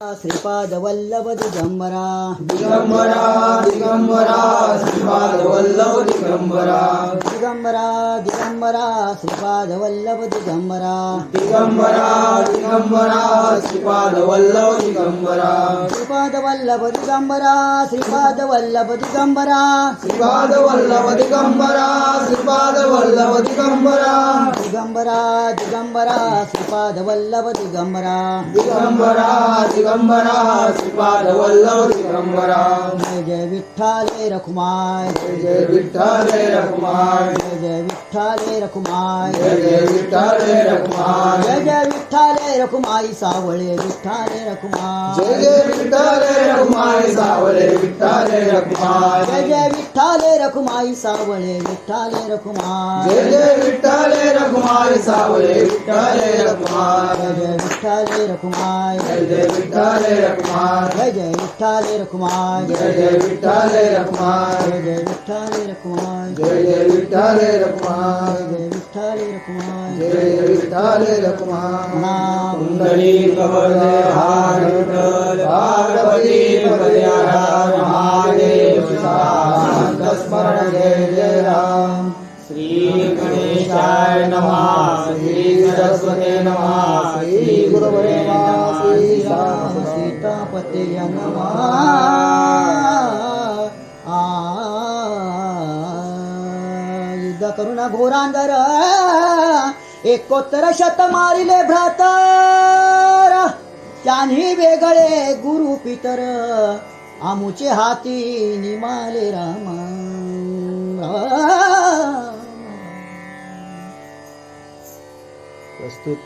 श्रीपाद वल्लभ दिगंबरा दिगंबरा दिगंबरा श्रीपाद वल्लभ दिगंबरा दिगंबरा दिगंबरा श्रीपाद वल्लभ दिगंबरा दिगंबरा दिगंबरा श्रीपाद वल्लभ दिगंबरा श्रीपाद वल्लभ दिगंबरा श्रीपाद वल्लभ दिगंबरा श्रीपाद वल्लभ दिगंबरा श्रीपाद वल्लभ दिगंबरा दिगंबरा दिगंबरा श्रीपाद वल्लभ दिगंबरा दिगंबरा दिगंबरा श्रीपाद वल्लभ दिगंबरा जय जय विठ्ठल रखुमाय जय जय विठ्ठल रखुमाय जय जय विठ्ठल रखुमाय जय जय विठ्ठल रखुमाय जय जय विठ्ठल रखुमाई सावळे विठ्ठल रखुमाय जय जय विठ्ठल रखुमाय सावळे विठ्ठल रखुमाय जय जय विठ्ठल रखुमाई सावळे विठ्ठल रखुमाय जय जय विठ्ठल रखुमाय सावळे विठ्ठल रखुमाय जय जय विठ्ठल रखुमाय जय जय विठ्ठल रखुमाय जय जय विठ्ठल रखुमाय जय जय विठ्ठल रखुमाय जय जय विठ्ठल रखुमाय जय जय विठ्ठल रखुमाय जय विठ्ठल रखुमाय जय जय विठ्ठल रखुमाय नाम कुंडलिक वरदे हार विठ्ठल पार्वती पदे हर महादेव शांत स्मरण जय जय राम श्री गणेशाय नमः श्री सरस्वती नमः श्री गुरुवे नमः श्री राम सीतापते नमः युद्ध करुण घोरांदर एकोत्तर शत मारिले भ्रातर त्यांनी वेगळे गुरु पितर आमुचे हाती निमाले राम प्रस्तुत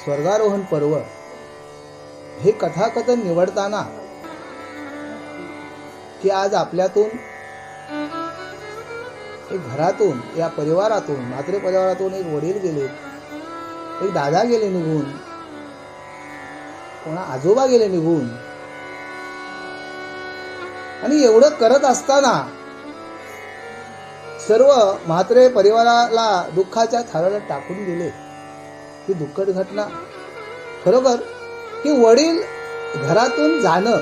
स्वर्गारोहण पर्व हे कथाकथन निवडताना की आज आपल्यातून एक घरातून या परिवारातून म्हात्रे परिवारातून एक वडील गेले, एक दादा गेले निघून, कोणा आजोबा गेले निघून, आणि एवढं करत असताना सर्व म्हात्रे परिवाराला दुःखाच्या थारोळ्यात टाकून गेले. ही दुःखद घटना. खरोखर की वडील घरातून जाणं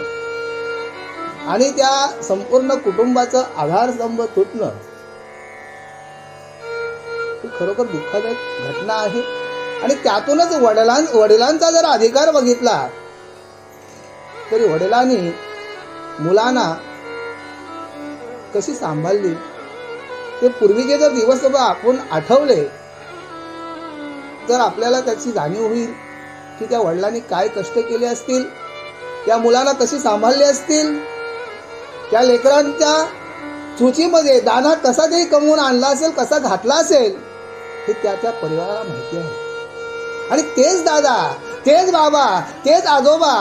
आणि त्या संपूर्ण कुटुंबाचं आधारस्तंभ तुटणं ही खरोखर दुःखदायक घटना आहे. आणि त्यातूनच वडिलांचा जर अधिकार बघितला तरी वडिलांनी मुलांना कशी सांभाळली ते पूर्वीचे जर दिवस आपण आठवले तर आपल्याला त्याची जाणीव होईल की त्या वडिलांनी काय कष्ट केले असतील, त्या मुलांना कशी सांभाळले असतील, त्या लेकरांच्या चुचीमध्ये दाना कसा तरी कमवून आणला असेल, कसा घातला असेल हे त्या परिवाराला माहिती आहे. आणि तेच दादा, तेच बाबा, तेच आजोबा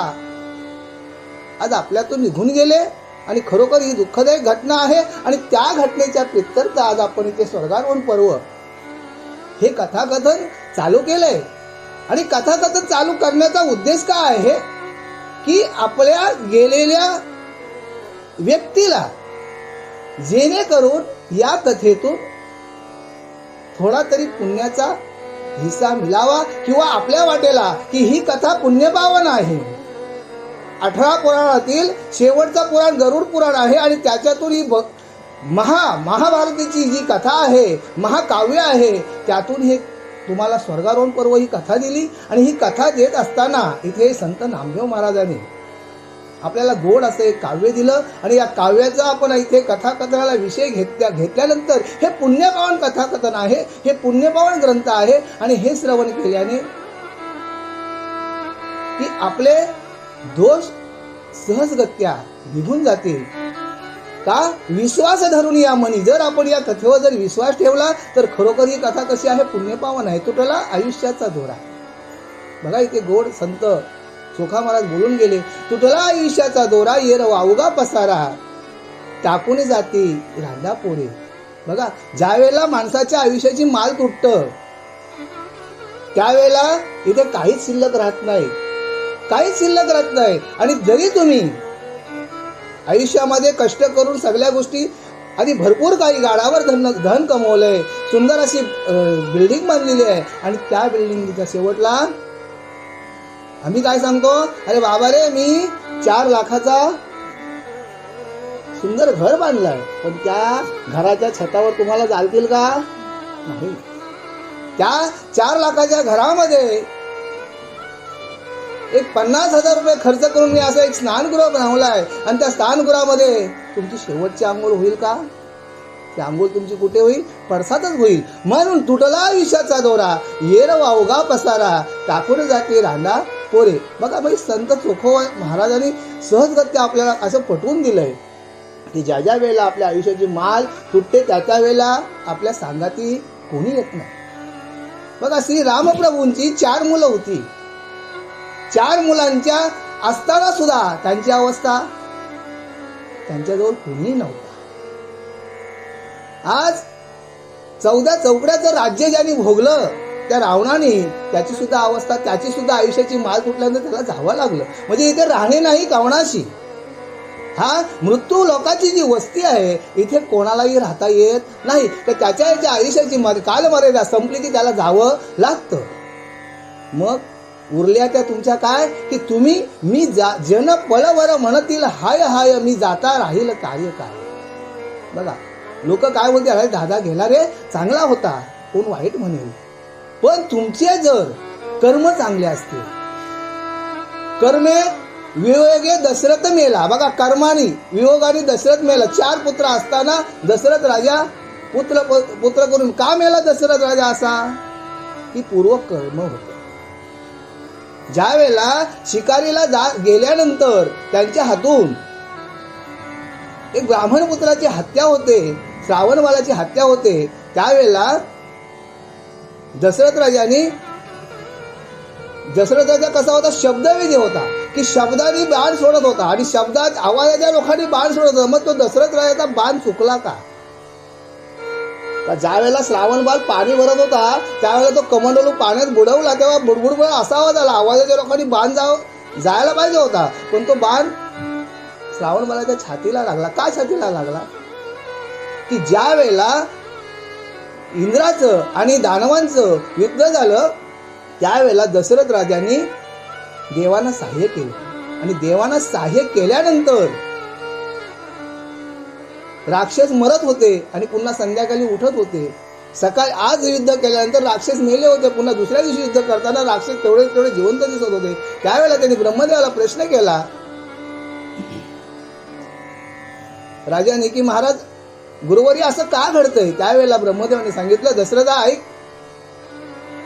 आज आपल्यातून निघून गेले. आणि खरोखर ही दुःखदायक घटना आहे. आणि त्या घटनेच्या प्रित्यर्थ आज आपण इथे स्वर्गारोहण पर्व हे कथाकथन चालू केलंय. आणि कथाकथन चालू करण्याचा उद्देश काय आहे की आपल्या गेलेल्या व्यक्तीला जेणेकरून या कथेतून थोडा तरी पुण्याचा हिस्सा मिळावा, किंवा आपल्या वाटेला की ही कथा पुण्यपावन आहे. 18 पुराणातील शेवटचं पुराण गरुड पुराण आहे. आणि त्याच्यातून ही महाभारताची जी कथा आहे, महाकाव्य आहे, त्यातून हे तुम्हाला स्वर्गारोहण पर्व ही कथा दिली. आणि ही कथा देत असताना इथे संत नामदेव महाराजांनी आपल्याला गोड असं एक काव्य दिलं. आणि या काव्याचा आपण इथे कथाकथनाला विषय घेतल्यानंतर हे पुण्यपावन कथाकथन आहे, हे पुण्यपावन ग्रंथ आहे. आणि हे श्रवण केल्याने की आपले दोष सहजगत्या निघून जातील. का? विश्वास धरून या मनी. जर आपण या कथेवर जर विश्वास ठेवला तर खरोखर ही कथा कशी आहे, पुण्यपावन आहे. तुटला आयुष्याचा दोरा. बघा इथे गोड संत चोखा महाराज बोलून गेले, तुटला आयुष्याचा दोरा येर वावगा पसारा टाकून जाती रांडा पोरे. बघा, ज्या वेळेला माणसाच्या आयुष्याची माल तुटतं त्यावेळेला इथे काहीच शिल्लक राहत नाही, काहीच शिल्लक राहत नाही. आणि जरी तुम्ही आयुष्यामध्ये कष्ट करून सगळ्या गोष्टी आधी भरपूर काही गाडावर धन कमवलंय, सुंदर अशी बिल्डिंग बांधलेली आहे, आणि त्या बिल्डिंगच्या शेवटला आम्ही काय सांगतो, अरे बाबा रे, मी 4 लाखाचा सुंदर घर बांधलंय, पण त्या घराच्या छतावर तुम्हाला चालतील का? नाही. त्या 4 लाखाच्या घरामध्ये एक 50,000 रुपये खर्च करून मी असं एक स्नानगृह बनवलाय, आणि त्या स्नानगृहामध्ये तुमची शेवटची आंघोळ होईल का? ती आंघोळ तुमची कुठे होईल? पडसातच होईल. म्हणून तुटला आयुष्याचा दोरा, येर वावगा पसारा, टाकून जाते रांडा पोरे. बघा भाई, संत चोखो महाराजांनी सहजगत्या आपल्याला असं पटवून दिलंय की ज्या ज्या वेळेला आपल्या आयुष्याची माल तुटते, त्या वेळेला आपल्या सांगाती कोणी येत नाही. बघा, श्री रामप्रभूंची 4 मुलं होती. 4 मुलांच्या असताना सुद्धा त्यांची अवस्था, त्यांच्याजवळ कोणीही नव्हता. आज 14 चौकड्याचं राज्य ज्यांनी भोगलं, त्या रावणाने, त्याची सुद्धा अवस्था, त्याची सुद्धा आयुष्याची माल तुटल्यानंतर त्याला जावं लागलं. म्हणजे इथे राहणे नाही कवणाशी. हा मृत्यू लोकांची जी वस्ती आहे, इथे कोणालाही राहता येत नाही. तर त्याच्या याच्या आयुष्याची कालमर्यादा संपली की त्याला जावं लागतं. मग उरल्या त्या तुमच्या काय, की तुम्ही मी जन पळवर म्हणतील हाय हाय, मी जाता राहील कार्य काय. बघा, लोक काय बोलते, अरे दादा गेला रे, चांगला होता, कोण वाईट म्हणेल. पण तुमचे जर कर्म चांगले असतील, कर्मे वियोगे दशरथ मेला. बघा, कर्मानी वियोगाने दशरथ मेला. 4 पुत्र असताना दशरथ राजा पुत्र करून का मेला दशरथ राजा? असा की पूर्व कर्म होत. ज्या वेळेला शिकारीला गेल्यानंतर त्यांच्या हातून एक ब्राह्मण पुत्राची हत्या होते, श्रावणबाळाची हत्या होते, त्यावेळेला दशरथ राजा कसा होता? शब्दविधी होता, की शब्दाने बाण सोडत होता, आणि शब्दात आवाजाच्या लोकांनी बाण सोडत होता. मग तो दशरथ राजाचा बाण चुकला का? ज्या वेळेला श्रावणबाळ पाणी भरत होता, त्यावेळेला तो कमंडलू पाण्यात बुडवला, तेव्हा बुडबुड असा आवाज आला. आवाजाच्या लोकांनी बाण जायला पाहिजे होता, पण तो बाण श्रावणबाळाच्या छातीला लागला. का छातीला लागला? की ज्या वेळेला इंद्राचं आणि दानवांचं युद्ध झालं, त्यावेळेला दशरथ राजांनी देवांना सहाय्य केलं, आणि देवांना सहाय्य केल्यानंतर राक्षस मरत होते आणि पुन्हा संध्याकाळी उठत होते. सकाळी आज युद्ध केल्यानंतर राक्षस मेले होते, पुन्हा दुसऱ्या दिवशी युद्ध करताना राक्षस तेवढे जिवंत दिसत होते. त्यावेळेला त्यांनी ब्रह्मदेवाला प्रश्न केला राजाने, की महाराज गुरुवारी असं का घडतंय? त्यावेळेला ब्रह्मदेवाने सांगितलं, दशरथा ऐक,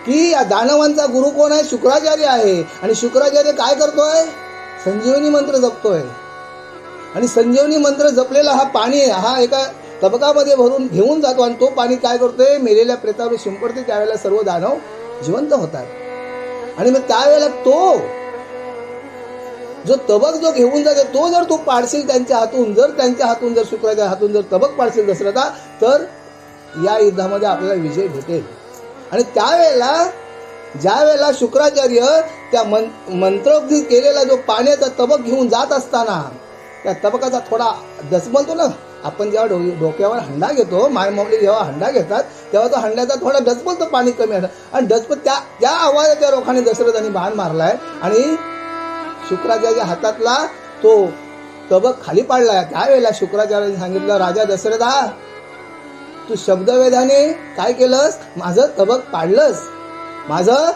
की या दानवांचा गुरु कोण आहे? शुक्राचार्य आहे. आणि शुक्राचार्य काय करतोय? संजीवनी मंत्र जपतोय. आणि संजीवनी मंत्र जपलेला हा पाणी हा एका तबकामध्ये भरून घेऊन जातो, आणि तो पाणी काय करतोय? मेलेल्या प्रेतावर शिंपडते. त्यावेळेला सर्व दानव जिवंत होतात. आणि मग त्यावेळेला तो जो तबक जो घेऊन जाते, तो जर तू पाडशील त्यांच्या हातून, जर शुक्राच्या हातून जर तबक पाडशील दशरथा, तर या युद्धामध्ये आपल्याला विजय भेटेल. आणि त्यावेळेला ज्या वेळेला शुक्राचार्य त्या मंत्रोक्ती केलेला जो पाण्याचा तबक घेऊन जात असताना, त्या तबकाचा थोडा दचमलतो ना, आपण जेव्हा डोक्यावर हंडा घेतो, मायमाऊली जेव्हा हंडा घेतात, तेव्हा तो हंड्याचा थोडा डचमलतो, पाणी कमी आहे, आणि डचमल त्या आवाजाच्या रोखाने दशरथांनी बाण मारलाय, आणि शुक्राचार्याच्या हातातला तो तबक खाली पाडलाय. त्यावेळेला शुक्राचार्याने सांगितलं, राजा दशरथा, तू शब्दवेधाने काय केलंस? माझं तबक पाडलंस, माझं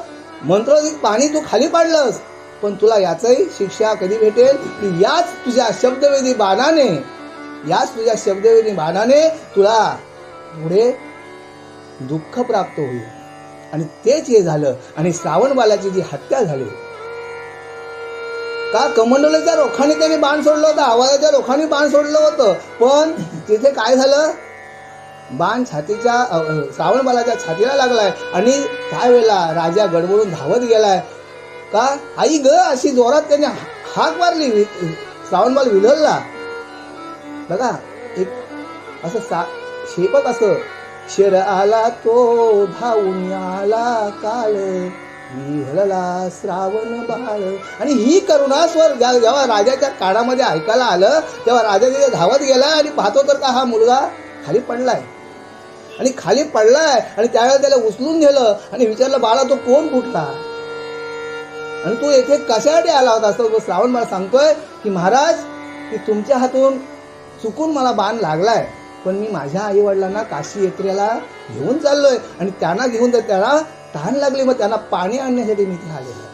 मंत्रोदित पाणी तू खाली पाडलंस, पण तुला याचही शिक्षा कधी भेटेल? की याच तुझ्या शब्दवेधी बाणाने तुला पुढे दुःख प्राप्त होईल. आणि तेच हे झालं. आणि श्रावणबाळाची जी हत्या झाली, का कमंडलूच्या रोखाने त्यांनी बाण सोडलं होतं, आवाजाच्या रोखाने बाण सोडलं होतं, पण तिथे काय झालं? बाण श्रावणबाळाच्या छातीला लागलाय. आणि त्यावेळेला राजा गडबडून धावत गेलाय. का आई ग अशी जोरात त्याने हाक मारली, श्रावणबाळ विलळला. बघा, एक असं शेपक असं, शेर आला तो धावून आला काल, विहळला श्रावण बाळ. आणि ही करुणास्वर जेव्हा राजाच्या कानामध्ये ऐकायला आलं, तेव्हा राजा तिथे धावत गेला आणि पाहतो तर का हा मुलगा खाली पडलाय. आणि खाली पडलाय, आणि त्यावेळेला त्याला उचलून नेलं आणि विचारलं, बाळा तो कोण कुठला? आणि तू येथे कशासाठी आला होता असं श्रावण मला सांगतोय की महाराज की तुमच्या हातून चुकून मला बाण लागलाय, पण मी माझ्या आई वडिलांना काशी यात्रेला घेऊन चाललोय आणि त्यांना घेऊन तर त्याला तहान लागली, मग त्यांना पाणी आणण्यासाठी मी इथे आलेलो आहे.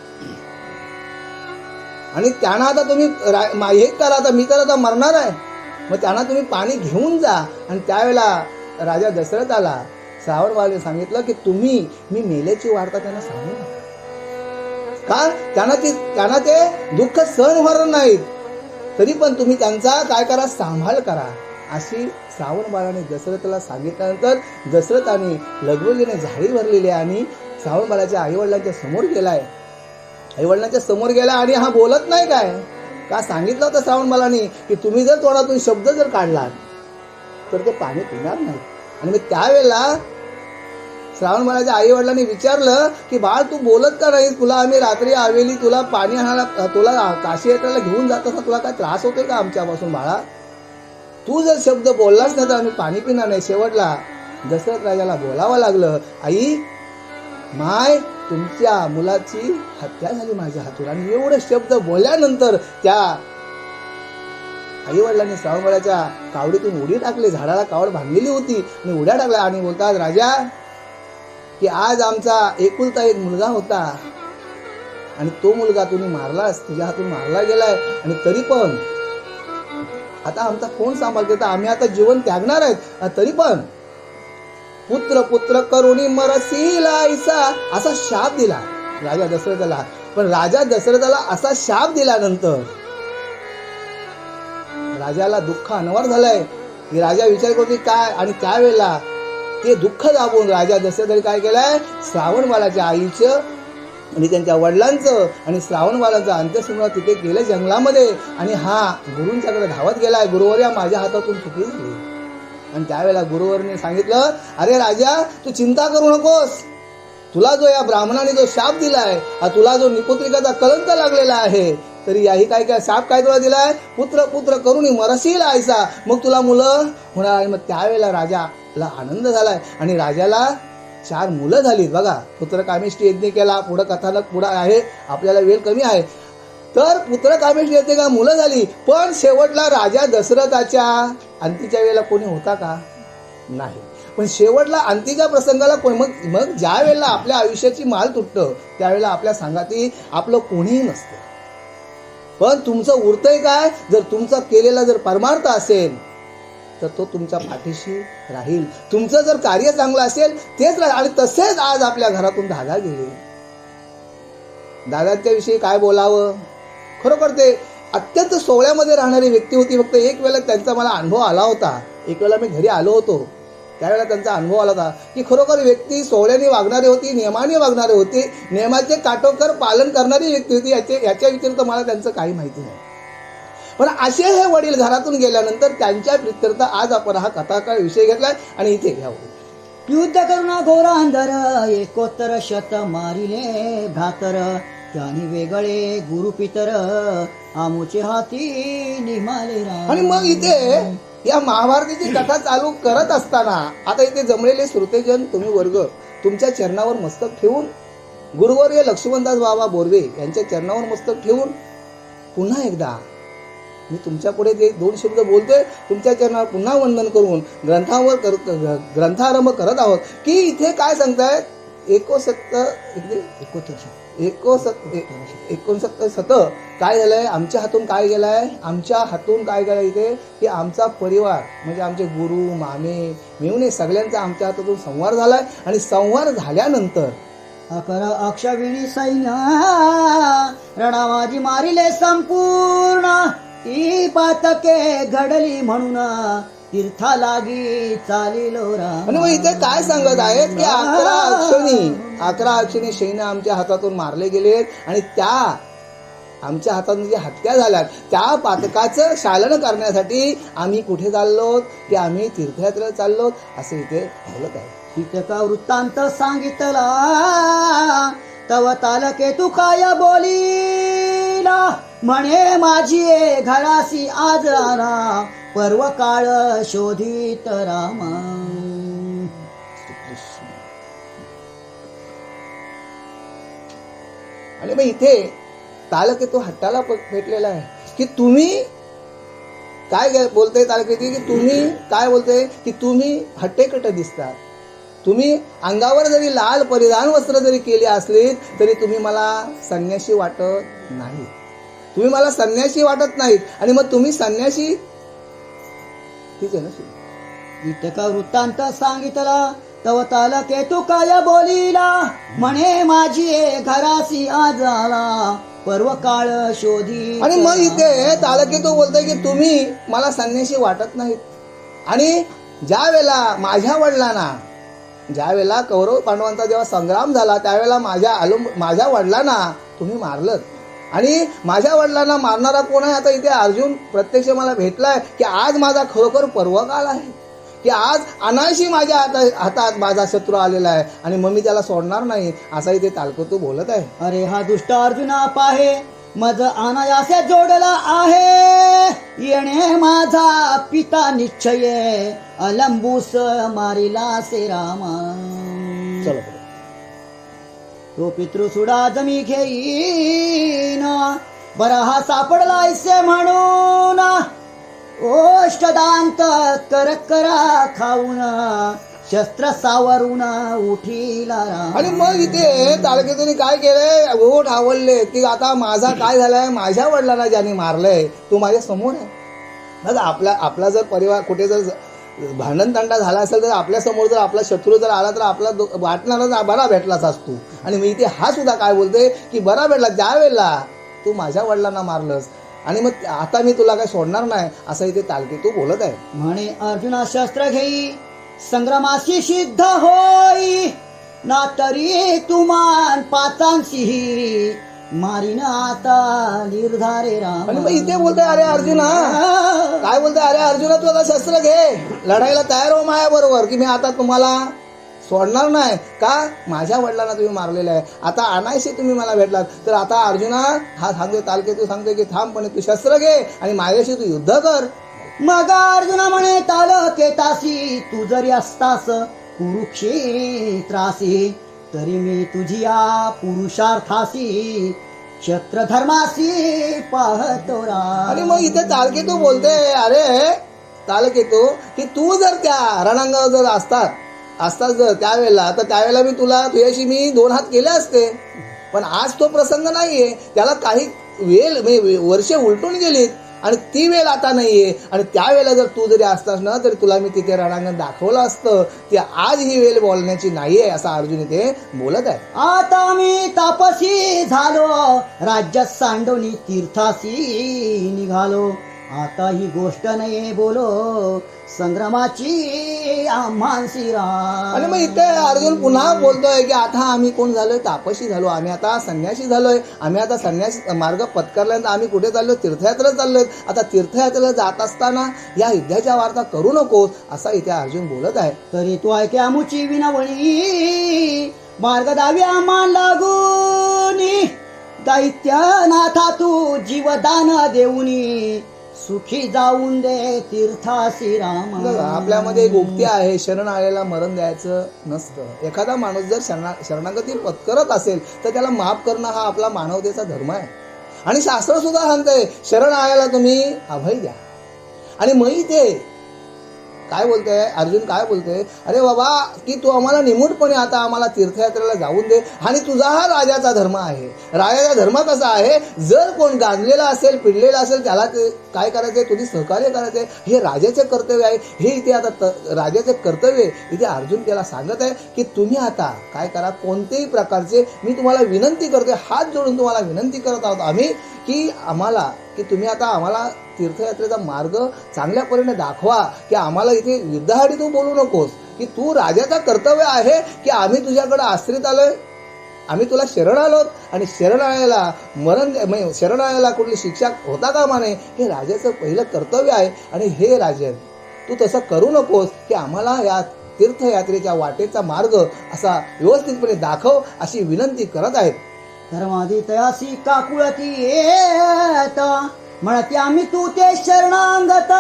आणि त्यांना आता तुम्ही हेच करा, आता मी तर आता मरणार आहे, मग त्यांना तुम्ही पाणी घेऊन जा. आणि त्यावेळेला राजा दशरथाला श्रावणबाळाने सांगितलं की तुम्ही मी मेल्याची वार्ता त्यांना सांगू नका, का त्यांना ते दुःख सहन होणार नाहीत, तरी पण तुम्ही त्यांचा काय करा, सांभाळ करा. अशी श्रावणबाळाने दशरथाला सांगितल्यानंतर दशरथाने लगबगीने झाडी भरलेली आणि श्रावणबाळाच्या आईवडिलांच्या समोर गेलाय. आईवडिलांच्या समोर गेला आणि हा बोलत नाही काय, का सांगितलं होतं श्रावणबाळाने की तुम्ही जर तोंडातून शब्द जर काढलात तर ते पाणी पिणार नाही. आणि मग त्यावेळेला श्रावणबाळाच्या आई वडिलांनी विचारलं की बाळ तू बोलत का नाही, तुला आम्ही रात्री आवेली तुला पाणी आणायला तुला काशी यात्रेला घेऊन जात असता, तुला काय त्रास होतोय का आमच्यापासून बाळा, तू जर शब्द बोललाच नाही तर आम्ही पाणी पिणार नाही. शेवटला दशरथ राजाला बोलावं लागलं, आई माय तुमच्या मुलाची हत्या झाली माझ्या हातून. आणि एवढे शब्द बोलल्यानंतर त्या आई वडिलांनी श्रावणबाळाच्या कावडीतून उडी टाकली, झाडाला कावड बांधलेली होती आणि उड्या टाकल्या आणि बोलतात राजा की आज आमचा एकुलता एक मुलगा होता आणि तो मुलगा तुम्ही मारलास, तुझ्या हातून मारला गेलाय, आणि तरी पण आता आमचा कोण सांभाळते, तर आम्ही आता जीवन त्यागणार आहेत, तरी पण पुत्र पुत्र करुणी मरसीला ऐसा असा शाप दिला राजा दशरथाला. पण राजा दशरथाला असा शाप दिल्यानंतर राजाला दुःख अनवर झालंय की राजा विचार करतो काय. आणि त्यावेळेला ते दुःख दाबून राजा दशरथाने काय केलंय, श्रावणबाळाच्या आईचं आणि त्यांच्या वडिलांचं आणि श्रावणबाळांचं अंत्यसंस्कार तिथे केलं जंगलामध्ये. आणि हा गुरूंच्याकडे धावत गेलाय, गुरुवर्या माझ्या हातातून चुकी झाली. आणि त्यावेळेला गुरुवरने सांगितलं, अरे राजा तू चिंता करू नकोस, तुला जो या ब्राह्मणाने जो शाप दिलाय, तुला जो निपुत्रिकाचा कलंक लागलेला आहे, तरी याही काय काय शाप काय तुला दिलाय, पुत्र पुत्र करुणी मरशील आयसा, मग तुला मुलं होणार. आणि मग त्यावेळेला राजाला आनंद झालाय आणि राजाला 4 मुलं झालीत. बघा पुत्रकामेष्टी यज्ञ केला, पुढं कथानक पुढं आहे, आपल्याला वेळ कमी आहे, तर पुत्रकामेष्टी यज्ञ का मुलं झाली. पण शेवटला राजा दशरथाच्या अंतीच्या वेळेला कोणी होता का, नाही. पण शेवटला अंतीच्या प्रसंगाला कोणी मग ज्या वेळेला आपल्या आयुष्याची माल तुटतं त्यावेळेला आपल्या संगाती आपलं कोणीही नसतं. पण तुमचं उरतंय काय, जर तुमचा केलेला जर परमार्थ असेल तर तो तुमच्या पाठीशी राहील. तुमचं जर कार्य चांगलं असेल तेच राहील. आणि तसेच आज आपल्या घरातून दादा गेले. दादाच्या विषयी काय बोलावं, खरोखर ते अत्यंत सोहळ्यामध्ये राहणारी व्यक्ती होती. फक्त एक वेळेला त्यांचा मला अनुभव आला होता, एक वेळेला मी घरी आलो होतो, त्यावेळेला त्यांचा अनुभव आला होता की खरोखर व्यक्ती सोहळ्याने वागणारी होती, नियमाने वागणारी होती, नियमाचे काटेकोर पालन करणारी व्यक्ती होती. याच्या व्यतिरिक्त मला त्यांचं काही माहिती नाही. पण असे हे वडील घरातून गेल्यानंतर त्यांच्या प्रित्यर्थ आज आपण हा कथाकाळ विषय घेतलाय आणि इथे घ्यावं. युद्ध करुणा घोर अंधर 71 शत मारिले भ्रातर, त्याने वेगळे गुरुपितर आमुचे हाती निमाले राम. आणि मग इथे या महाभारताची कथा चालू करत असताना आता इथे जमलेले श्रोतेजन तुम्ही वर्ग तुमच्या चरणावर मस्तक ठेवून, गुरुवर्य लक्ष्मणदास बाबा बोरवे यांच्या चरणावर मस्तक ठेवून पुन्हा एकदा मी तुमच्या पुढे जे 2 शब्द बोलतोय तुमच्या चरणावर पुन्हा वंदन करून ग्रंथारंभ करत आहोत. की इथे काय सांगतायत, 69 काय झालंय, आमच्या हातून काय गेलाय, आमच्या हातून काय गेलाय इथे की आमचा परिवार म्हणजे आमचे गुरु मामे मिळून सगळ्यांचा आमच्या हातातून संहार झालाय. आणि संहार झाल्यानंतर अक्षविणी सैन्य रणावाजी मारिले संपूर्ण, ती पातके घडली म्हणून तीर्था लागी चालिलो राम. आणि मग इथे काय सांगत आहेत की 11 अक्षणी सैन्य आमच्या हातातून मारले गेलेत. आणि त्या आमच्या हातातून जी हत्या झाल्यात त्या पातकाचं शालन करण्यासाठी आम्ही कुठे चाललो की आम्ही तीर्थयात्रेला चाललो असं इथे बोलत आहे. इतका वृत्तांत सांगितला तव तालके तू काय बोलीला, म्हणे माझी घरासी आज आरा पर्व काळ शोधित रामा. आणि मग इथे तालकेतू हट्टाला भेटलेला आहे की तुम्ही काय बोलते तालकेतू, की तुम्ही काय बोलते की तुम्ही हट्टेकट दिसतात, तुम्ही अंगावर जरी लाल परिधान वस्त्र जरी केली असली तरी तुम्ही मला संन्यासी वाटत नाही, तुम्ही मला संन्यासी वाटत नाहीत. आणि मग तुम्ही संन्यासी ठीक आहे ना. इतका वृत्तांत सांगितला तव तालकेतू काय बोलिला, म्हणे माझी घरासी आज आला पर्व काळ शोधी. आणि मग इथे तालकेतू बोलतोय की तुम्ही मला संन्यासी वाटत नाहीत. आणि ज्या वेळेला माझ्या वडिलांना, ज्या वेळेला कौरव पांडवांचा जेव्हा संग्राम झाला त्यावेळेला माझ्या वडिलांना तुम्ही मारलं. आणि माझ्या वडिलांना मारणारा कोण आहे? आता इथे अर्जुन प्रत्यक्ष मला भेटलाय की आज माझा खरोखर पर्व काळ आहे, की आज अनायशी माझ्या हातात माझा शत्रू आलेला आहे आणि मग मी त्याला सोडणार नाही, असा इथे तालकेतू बोलत आहे. अरे हा दुष्ट अर्जुना पाहे मज अनायासे जोडला आहे, येणे माझा पिता निश्चये अलंबूस मारिला से रामा. चलो तो पितृसुडा जमी घेईन बरा हा सापडला ऐसे म्हणून, ओष्टदांत कर करा खाऊन शस्त्र सावरून उठीला. आणि मग इथे तालकेतून काय केलंय, ओठ आवडले की आता माझा काय झालाय, माझ्या वडिलांना ज्याने मारलंय तो माझ्या समोर आहे. आपला जर परिवार कुठे जर भांडण तांडा झाला असेल तर आपल्या समोर जर आपला शत्रू जर आला तर आपला वाटणारा बरा भेटलाच असतो. आणि मी इथे हा सुद्धा काय बोलते की बरा भेटला, ज्या वेळेला तू माझ्या वडिलांना मारलंस आणि मग आता मी तुला काय सोडणार नाही, असं इथे तालकेतू बोलत आहे. म्हणे अर्जुना शस्त्र घेई संग्रामाशी सिद्ध होई, ना तरी तुमान पाचांशी मारीन आता निर्धारे राम. आणि मग इथे बोलतोय अरे अर्जुना, काय बोलतोय, अरे अर्जुना तू आता शस्त्र घे, लढायला तयार हो माझ्या बरोबर, की मी आता तुम्हाला सोडणार नाही. का? माझ्या वडिलांना तुम्ही मारलेलं आहे, आता अनायशी तुम्ही मला भेटलात. तर आता अर्जुना हा सांगतोय, तालकेतू सांगतोय की थांबपणे तू शस्त्र घे आणि माझ्याशी तू युद्ध कर. मग अर्जुना म्हणे तालकेतासी तू जरी असतास कुरुक्षेत्रासी, तरी मी तुझी या पुरुषार्थासी क्षत्र धर्मासी पाहतो रा. आणि मग इथे तालकेतू बोलते अरे तालकेतू की तू जर त्या रणांगावर जर असतास जर त्यावेळेला, तर त्यावेळेला मी तुझ्याशी मी 2 हात केले असते. पण आज तो प्रसंग नाहीये, त्याला काही वर्षे उलटून गेलीत आणि ती वेळ आता नाहीये. आणि त्यावेळेला जर तू जरी असतास ना तरी तुला मी तिथे रणांगण दाखवलं असतं. ती आज ही वेळ बोलण्याची नाहीये, असा अर्जुन इथे बोलत आहे. आता मी तापसी झालो, राज्यात सांडोनी तीर्थासी निघालो, आता ही गोष्ट नाही बोलो संग्रामाची आम्हांसी राम. आणि मग इथे अर्जुन पुन्हा बोलतोय की आता आम्ही कोण झालोय, तापसी झालो, आम्ही आता संन्यासी झालोय, आम्ही आता संन्यास मार्ग पत्करल्यानंतर आम्ही कुठे चाललोय, तीर्थयात्रेला चाललोय. आता तीर्थयात्रेला जात असताना या युद्धाच्या वार्ता करू नकोस, असा इथे अर्जुन बोलत आहे. तरी तू ऐके आमुची विनवणी, मार्ग दावी आम्हा लागूनी, दैत्यनाथा तू जीवदान देऊनी, सुखी जाऊन दे तीर्थासी राम. आपल्यामध्ये एक उक्ती आहे, शरण आलेला मरण द्यायचं नसतं. एखादा माणूस जर शरणागती पत्करत असेल तर त्याला माफ करणं हा आपला मानवतेचा धर्म आहे. आणि शास्त्र सुद्धा सांगतंय शरण आलेला तुम्ही अभय द्या. आणि मग इथे काय बोलतोय अर्जुन, काय बोलतोय, अरे बाबा की तू आम्हाला निमूटपणे आता आम्हाला तीर्थयात्रेला जाऊन दे. आणि तुझा हा राजाचा धर्म आहे. राजाचा धर्म कसा आहे, जर कोण गाजलेला असेल, पिडलेला असेल, त्याला काय करायचंय, तुझी सहकार्य करायचंय, हे राजाचे कर्तव्य आहे. हे इथे आता राजाचे कर्तव्य इथे अर्जुन त्याला सांगत आहे की तुम्ही आता काय करा, कोणत्याही प्रकारचे मी तुम्हाला विनंती करतोय, हात जोडून तुम्हाला विनंती करत आहोत आम्ही की तुम्ही आता आम्हाला तीर्थयात्रेचा मार्ग चांगल्या परीने दाखवा, की आम्हाला इथे युद्धासाठी तू बोलू नकोस, की तू राजाचा कर्तव्य आहे की आम्ही तुझ्याकडे आश्रित आलोय, आम्ही तुला शरण आलोत आणि शरण आलेला कुठली शिक्षा होता कामा नये, हे राजाचं पहिलं कर्तव्य आहे. आणि हे राजन तू तसं करू नकोस, की आम्हाला या तीर्थयात्रेच्या वाटेचा मार्ग असा व्यवस्थितपणे दाखव, अशी विनंती करत आहेत. धर्मादी तयासी काकुळती येत, म्हणते आम्ही तू ते शरणांगत,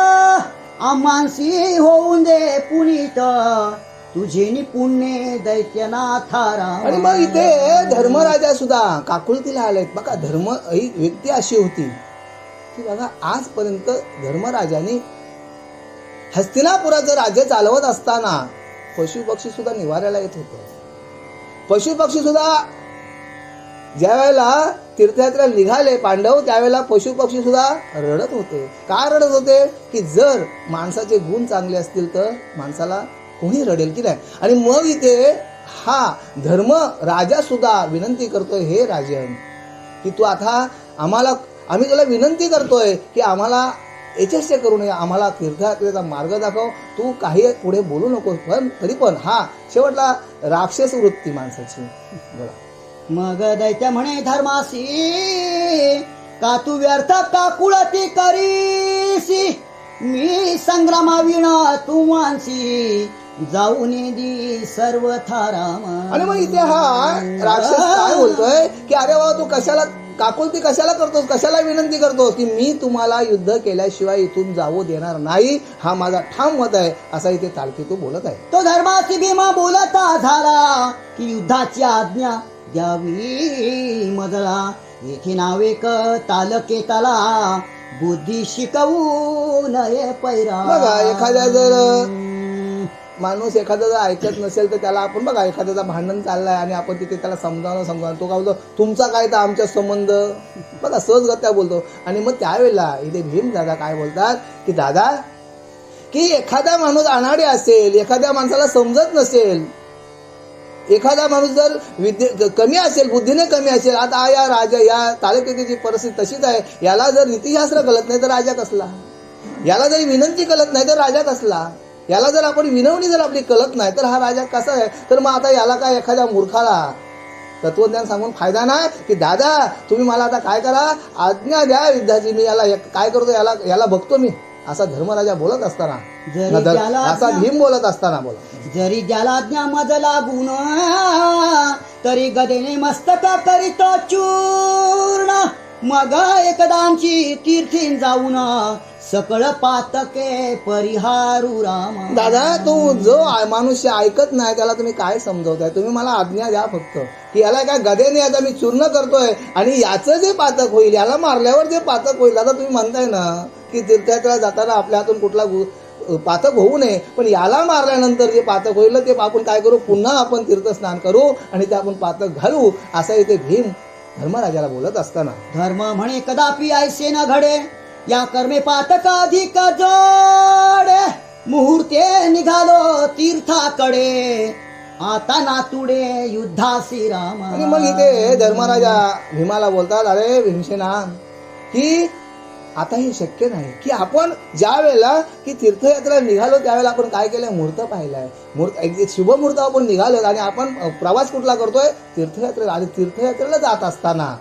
आम्हांसी होऊन दे पुनीत, तुझे पुण्य दैत्यनाथा राम. आणि मग इथे धर्मराजा सुद्धा काकुळतीला आलेत. बघा धर्म ही व्यक्ती अशी होती की बघा आजपर्यंत धर्मराजाने हस्तिनापुराचं राज्य चालवत असताना पशुपक्षी सुद्धा निवाऱ्याला येत होते. पशुपक्षी सुद्धा ज्या वेळेला तीर्थयात्रा निघाले पांडव त्यावेळेला पशुपक्षी सुद्धा रडत होते. का रडत होते की जर माणसाचे गुण चांगले असतील तर माणसाला कोणी रडेल की नाही. आणि मग इथे हा धर्म राजा सुद्धा विनंती करतोय, हे राजन की तू आता आम्ही तुला विनंती करतोय की आम्हाला यशस्वी करू नये, आम्हाला तीर्थयात्रेचा मार्ग दाखव, तू काही पुढे बोलू नकोस. पण तरी पण हा शेवटला राक्षस वृत्ती माणसाची. बोला. मग दैत्य म्हणे धर्मासी, का तू व्यर्थ काकुळती करीसी, मी संग्रामाविणा तू मानसी, जाऊन दी सर्व थाराम. आणि मग इथे हा राक्षस काय बोलतोय की अरे बाबा तू कशाला काकुळती कशाला करतोस, कशाला विनंती करतोस की मी तुम्हाला युद्ध केल्याशिवाय इथून जाऊ देणार नाही, हा माझा ठाम मत आहे, असा इथे तालकी तो बोलत आहे. तो धर्मासी भीमा बोलता झाला की युद्धाची आज्ञा द्यावी मजला, येथे नावे तालके तला, बुद्धी शिकवू नये पैरा. बघा एखाद्या जर माणूस एखादा जर ऐकत नसेल तर त्याला आपण बघा एखाद्याचा भांडण चाललाय आणि आपण तिथे त्याला समजावून तो काय बोलतो, तुमचा काय तर आमच्या संबंध, बघा सहजगत्या बोलतो. आणि मग त्यावेळेला इथे भीम दादा काय बोलतात की दादा की एखादा माणूस अनाडी असेल, एखाद्या माणसाला समजत नसेल, एखादा माणूस जर कमी असेल, बुद्धीने कमी असेल, आता या तालुक्याची परिस्थिती तशीच आहे, याला जर नीतिशास्त्र कळत नाही तर राजा कसला, याला जरी विनंती कळत नाही तर राजा कसला, याला जर आपण विनवणी जर आपली कळत नाही तर हा राजा कसा आहे. तर मग आता याला काय एखाद्या मूर्खाला तत्वज्ञान सांगून फायदा नाही की दादा तुम्ही मला आता काय करा, आज्ञा द्या युद्धाची, मी याला काय करतो, याला बघतो मी, असा धर्मराजा बोलत असताना, असा भीम बोलत असताना बोला. जरी ज्याला आज्ञा मज लागून, तरी गदेने मस्तक करीत चूर्ण, मग एकदांची तीर्थीन जाऊन, सकळ पातके परिहारू राम. दादा तो जो मनुष्य ऐकत नाही त्याला तुम्ही काय समजवताय, तुम्ही मला आज्ञा द्या फक्त की याला काय गदेने आता मी चूर्ण करतोय आणि याचं जे पातक होईल, याला मारल्यावर जे पातक होईल, आता तुम्ही म्हणताय ना की तीर्थयात्रा जाताना आपल्या हातून कुठला पातक होऊ नये, पण याला मारल्यानंतर जे पातक होईल ते आपण काय करू, पुन्हा आपण तीर्थस्नान करू आणि ते आपण पातक घालू, असं इथे भीम धर्मराजाला बोलत असताना. धर्म म्हणे कदापि ऐसे न घडे, या कर्मे पातक अधिक जोडे, मुहूर्ते निघालो तीर्थाकडे, आता नातुडे युद्धासी राम. आणि मग इथे धर्मराजा भीमाला बोलतात, अरे भीमसेना की आता हे शक्य नाही की आपण ज्या वेळेला की तीर्थयात्रा निघालो त्यावेळेला आपण काय केलंय, मुहूर्त पाहिलाय, एक शुभ मुहूर्त आपण निघालो आणि आपण प्रवास कुठला करतोय, तीर्थयात्रेला. आणि तीर्थयात्रेला जात असताना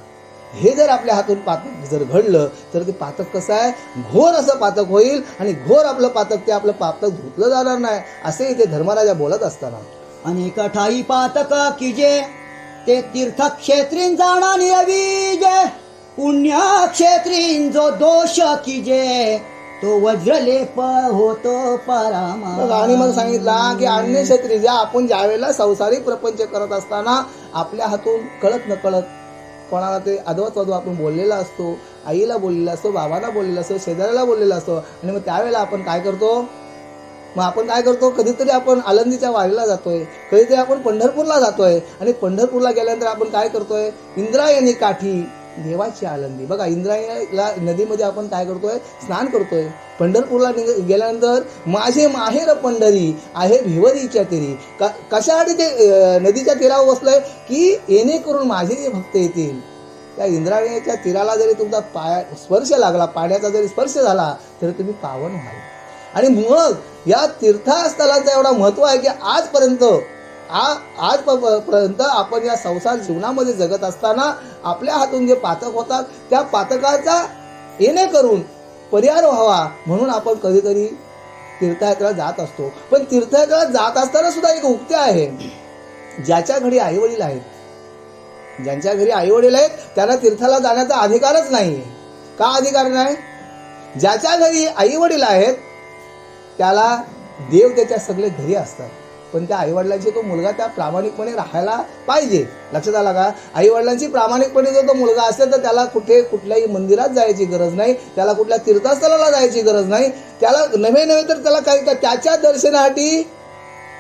हे जर आपल्या हातून पातक जर घडलं तर ते पातक कसं आहे, घोर असं पातक होईल आणि घोर आपलं पातक, ते आपलं पातक धुतलं जाणार नाही, असे इथे धर्मराजा बोलत असताना. अनेक ठाई पातक किजे, ते तीर्थक्षेत्रीन जाणा निरविजे, पुण्यक्षेत्रीन जो दोष किजे, तो वज्रलेप होतो परामा. आणि मग सांगितला की अन्य क्षेत्री ज्या आपण ज्या वेळेला संसारिक प्रपंच करत असताना आपल्या हातून कळत न कळत कोणाला ते अधवत आपण बोललेला असतो, आईला बोललेला असतो, बाबांना बोललेला असतो, शेजाऱ्याला बोललेला असतो, आणि मग त्यावेळेला आपण काय करतो, कधीतरी आपण आळंदीच्या वारीला जातोय, कधीतरी आपण पंढरपूरला जातोय, आणि पंढरपूरला गेल्यानंतर आपण काय करतोय, इंद्रायणी काठी देवाची आळंदी. बघा इंद्रायणीला नदीमध्ये आपण काय करतोय, स्नान करतोय. पंढरपूरला गेल्यानंतर माझे माहेर पंढरी आहे भिवरीच्या तीरी, कशासाठी ते नदीच्या तीरावर बसलोय की येणेकरून माझे जे भक्त येतील, त्या इंद्रायणीच्या तीराला जरी तुमचा स्पर्श लागला, पाण्याचा जरी स्पर्श झाला तरी तुम्ही पावन व्हाल. आणि मग या तीर्थस्थळांचं एवढा महत्व आहे की आजपर्यंत आपण या संसार जीवनामध्ये जगत असताना आपल्या हातून जे पातक होतात त्या पातकाचा येणे करून परिहार व्हावा म्हणून आपण कधीतरी तीर्थयात्रा जात असतो. पण तीर्थयात्रा जात असताना सुद्धा एक उक्ती आहे, ज्याच्या घरी आईवडील आहेत, ज्यांच्या घरी आईवडील आहेत त्यांना तीर्थाला जाण्याचा अधिकारच नाही. का अधिकार नाही? ज्याच्या घरी आईवडील आहेत त्याला देव त्याच्या सगळे घरी असतात. पण त्या आईवडिलांची तो मुलगा त्या प्रामाणिकपणे राहायला पाहिजे. लक्षात आला का? आईवडिलांची प्रामाणिकपणे जर तो मुलगा असेल तर त्याला कुठल्याही मंदिरात जायची गरज नाही, त्याला कुठल्या तीर्थस्थळाला जायची गरज नाही. त्याला नव्हे तर त्याला काही त्याच्या दर्शनासाठी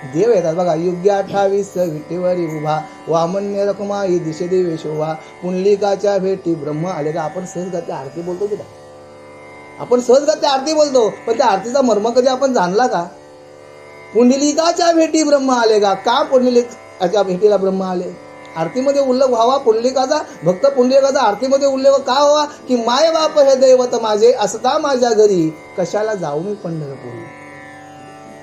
देव येतात. बघा, युग्य 28 विटेवरी उभा, वामन्य रखुमाई दिशे देवे शोभा, पुंडलिकाच्या भेटी ब्रह्म आले का. आपण सहजगत्या आरती बोलतो की नाही? आपण सहजगत्या आरती बोलतो, पण त्या आरतीचा मर्म कधी आपण जाणला का? पुंडलिकाच्या भेटी ब्रह्म आले का पुंडलिकाच्या भेटीला ब्रह्म आले? आरतीमध्ये उल्लेख व्हावा पुंडलिकाचा, भक्त पुंडलिकाचा आरतीमध्ये उल्लेख का व्हावा की माय बाप हे दैवत माझे, असता माझ्या घरी कशाला जाऊ मी पंढरपुरी.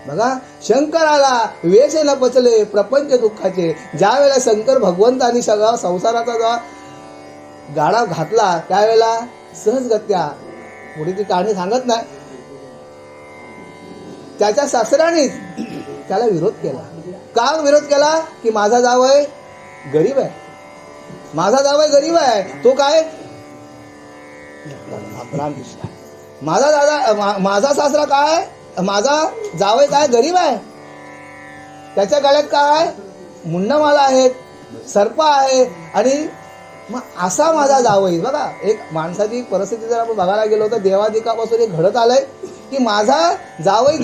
बघा, शंकराला वेश न पचले प्रपंच दुःखाचे. ज्या वेळेला शंकर भगवंतांनी सगळा संसाराचा जेव्हा गाडा घातला त्यावेळेला सहजगत्या, पुढे ती कहाणी सांगत नाही, त्याच्या सासऱ्यानेच त्याला विरोध केला. का विरोध केला की माझा जावई गरीब आहे, माझा जावई गरीब आहे. तो काय माझा सासरा काय, माझा जावई काय गरीब आहे, त्याच्या गळ्यात काय मुंडमाला आहेत, सर्प आहे, आणि मग असा माझा जावई. बघा, एक माणसाची परिस्थिती जर आपण बघायला गेलो तर देवादिकापासून एक घडत आलंय की माझा जावई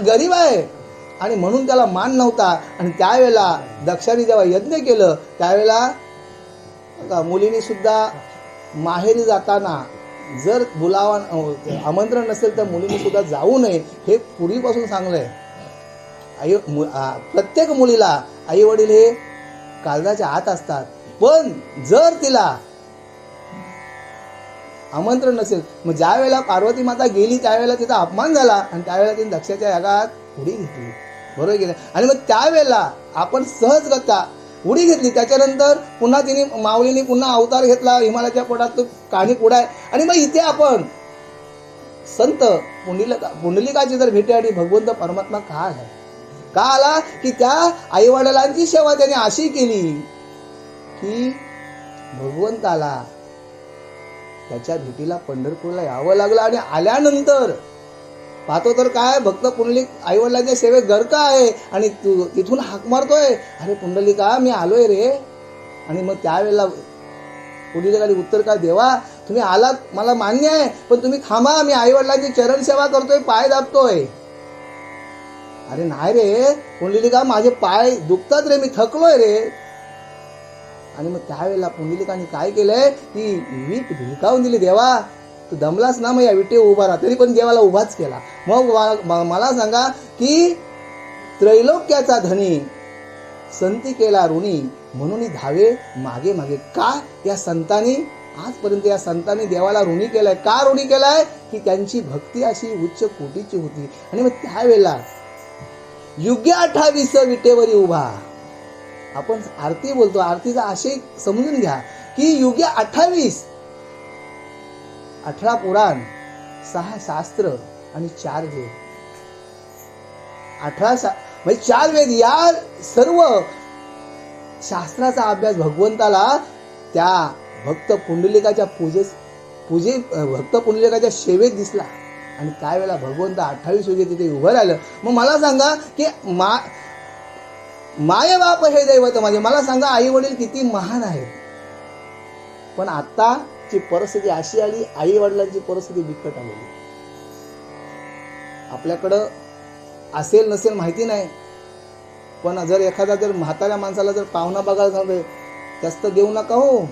गरीब आहे आणि म्हणून त्याला मान नव्हता. आणि त्यावेळेला दक्षाने जेव्हा यज्ञ केलं त्यावेळेला मुलीने सुद्धा माहेरी जाताना जर बोलावा आमंत्रण नसेल तर मुलीने सुद्धा जाऊ नये, हे पूर्वीपासून सांगलंय. प्रत्येक मुलीला आई वडील हे काळजाच्या आत असतात, पण जर तिला आमंत्रण नसेल, मग ज्या वेळेला पार्वती माता गेली त्यावेळेला तिचा अपमान झाला आणि त्यावेळेला तिने दक्षाच्या यागात उडी घेतली. बरोबर गेलं. आणि मग त्यावेळेला आपण सहजगता उडी घेतली. त्याच्यानंतर पुन्हा तिने माऊलीने पुन्हा अवतार घेतला, हिमालयाच्या पोटात कहाणी पुढे आहे. आणि मग इथे आपण संत पुंडलिकाची जर भेटीसाठी भगवंत परमात्मा का आला? का आला की त्या आईवडिलांची सेवा त्याने अशी केली की भगवंताला त्याच्या भेटीला पंढरपूरला यावं लागलं. आणि आल्यानंतर पाहतो तर काय, भक्त पुंडलिक आईवडिलांच्या सेवेत गर्क आहे आणि तिथून हाक मारतोय, अरे पुंडलिका मी आलोय रे. आणि मग त्यावेळेला पुंडलिकाने उत्तर काय, देवा तुम्ही आलात मला मान्य आहे, पण तुम्ही थांबा, मी आईवडिलांची चरण सेवा करतोय, पाय दाबतोय. अरे नाही रे पुंडलिका, माझे पाय दुखतात रे, मी थकलोय रे. आणि मग त्यावेळेला पुंडलिकाने काय केलंय की वीट भिळकावून दिली. देवा तू दमलास ना, मग या विटे उभा राहा. तरी पण देवाला उभाच केला. मग मला सांगा की त्रैलोक्याचा धनी संती केला ऋणी, म्हणून धावे मागे मागे. का या संतांनी आजपर्यंत या संतांनी देवाला ऋणी केलाय? का ऋणी केलाय की त्यांची भक्ती अशी उच्च कोटीची होती. आणि मग त्यावेळेला युग्य 28 विटेवरी उभा, आपण आरती बोलतो, आरतीचा आशय समजून घ्या की युग्य 28, 18 पुराण, 6 शास्त्र आणि 4 वेद. 18 म्हणजे 4 वेद, या सर्व शास्त्राचा अभ्यास भगवंताला त्या भक्त पुंडलिकाच्या भक्त पुंडलिकाच्या सेवेत दिसला. आणि त्यावेळेला भगवंत 28 युगे तिथे उभं राहिलं. मग मला सांगा की माय बाप हे दैवत माझे. मला सांगा आई वडील किती महान आहेत, पण आताची परिस्थिती अशी आली, आई वडिलांची परिस्थिती बिकट आलेली. आपल्याकडं असेल नसेल माहिती नाही, पण जर एखादा जर म्हाताऱ्या माणसाला जर पाहुणा बघायला सांगतोय, जास्त देऊ नका हो.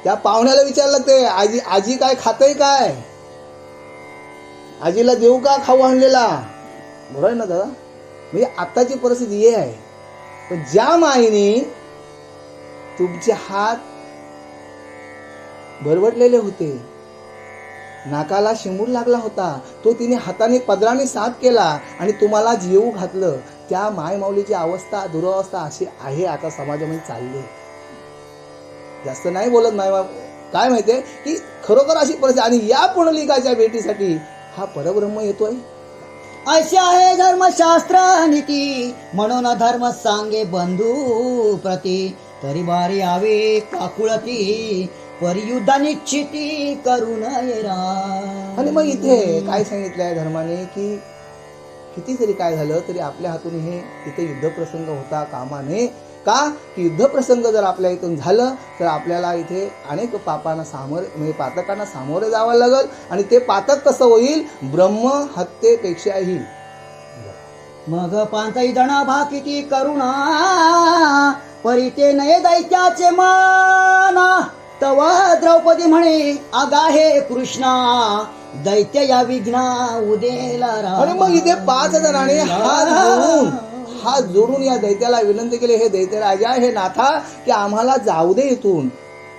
त्या पाहुण्याला विचारलं लागते, आजी काय खातय, काय आजीला देऊ का खाऊ आणलेला? बरोबर ना दादा? म्हणजे आताची परिस्थिती हे आहे. पण ज्या माईने तुमचे हात भरवटलेले होते, नाकाला शिमूर लागला होता, तो तिने हाताने पदराने साफ केला आणि तुम्हाला जेवू घातलं, त्या माय माऊलीची अवस्था दुरावस्था अशी आहे आता समाजामध्ये चालली. जास्त नाही बोलत मायबाप. काय माहितीये की खरोखर अशी परिस्थिती. आणि या पुंडलिकाच्या भेटीसाठी हा परब्रह्म येतोय. अशी आहे धर्मशास्त्र नीती, म्हणून धर्म सांगे बंधू प्रती. तरी बारी यावे काकुळती, परियुद्ध निश्चिती करू नये. आणि मग इथे काय सांगितलंय धर्माने की किती जरी काय झालं तरी आपल्या हातून हे इथे युद्धप्रसंग होता कामा नये. का की युद्धप्रसंग जर आपल्या इथून झालं तर आपल्याला इथे अनेक पापांना म्हणजे पातकांना सामोरे जावं लागल. आणि ते पातक कसं होईल? ब्रह्म हत्येपेक्षाही. मग पांचाई जणा भाकिती करुणा परिते नये दैत्याचे माना. तव द्रौपदी म्हणे आगा हे कृष्णा दैत्य या विघ्ना उदेला आणि मग इथे 5 जणांनी हात जोडून या दैत्याला विनंती केली, हे दैत्य राजा, हे नाथा, की आम्हाला जाऊ दे इथून.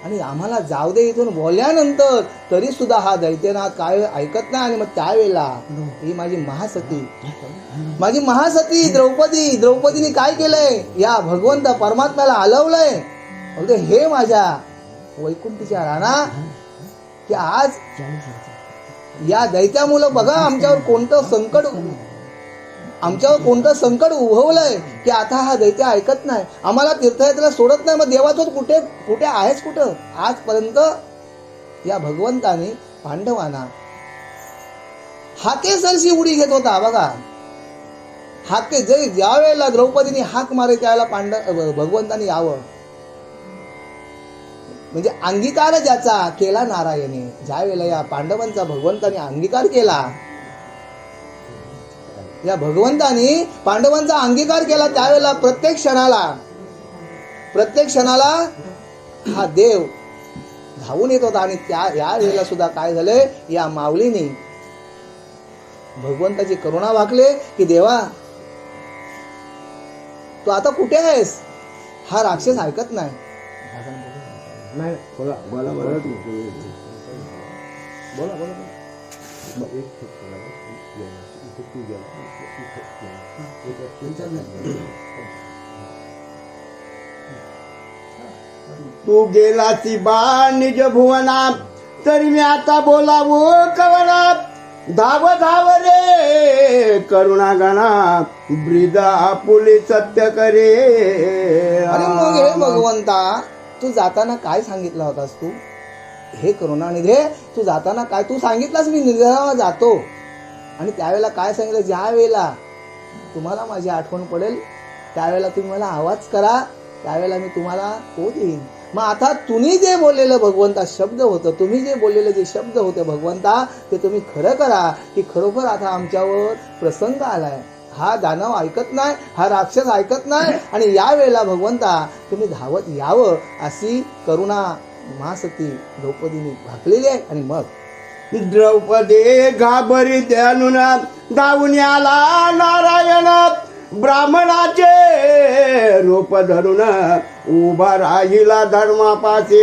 आणि आम्हाला जाऊ दे इथून बोलल्यानंतर तरी सुद्धा हा दैत्यनाथ काय ऐकत नाही. आणि मग त्यावेळेला ही माझी महासती द्रौपदीने काय केलंय? या भगवंत परमात्म्याला हलवलंय. बोलते, हे माझ्या वैकुंठीच्या राणा, की आज या दैत्यामुळे बघा आमच्यावर कोणतं संकट उभवलंय, की आता हा दैत्य ऐकत नाही, आम्हाला तीर्थयात्रेला सोडत नाही. मग देवा, तो कुठे आहेस कुठं? आजपर्यंत या भगवंताने पांडवांना हाकेसरशी उडी घेत होता. बघा, हाके ज्या वेळेला द्रौपदीने हाक मारे त्यावेळेला भगवंताने यावं. म्हणजे अंगीकार ज्याचा केला नारायणे, ज्या वेळेला या पांडवांचा भगवंताने अंगीकार केला, या भगवंताने पांडवांचा अंगीकार केला, त्यावेळेला प्रत्येक क्षणाला हा देव धावून येत होता. आणि या वेळेला सुद्धा काय झालंय? या माऊलीने भगवंताची करुणा वाकले, की देवा तू आता कुठे आहेस? हा राक्षस ऐकत नाही. तू गेलासी बा निज भुवना, तरी मी आता बोलावो कवना. धाव धाव रे करुणा गणा, ब्रिदा पुली सत्य करे. अरे मग हे भगवंता, तू जाताना काय सांगितला होतास? तू हे करुणानिधे, तू जाताना काय तू सांगितलास? मी निर्धाराला जातो. आणि त्यावेळेला काय सांगितलं? ज्या वेळेला तुम्हाला माझी आठवण पडेल त्यावेळेला तुम्ही मला आवाज करा, त्यावेळेला मी तुम्हाला तो देईन. मग आता तुम्ही जे बोललेलं भगवंता शब्द होतं, तुम्ही जे बोललेले जे शब्द होते भगवंता, ते तुम्ही खरं करा, की खरोखर आता आमच्यावर प्रसंग आलाय. हा दानव ऐकत नाही, हा राक्षस ऐकत नाही. आणि या वेळेला भगवंता तुम्ही धावत यावं, अशी करुणा महासती द्रौपदीने भाकलेली आहे. आणि मग द्रौपदी घाबरी त्यानुना, धावून आला नारायण, ब्राह्मणाचे रूप धरून उभा राहिला धर्मापाशी.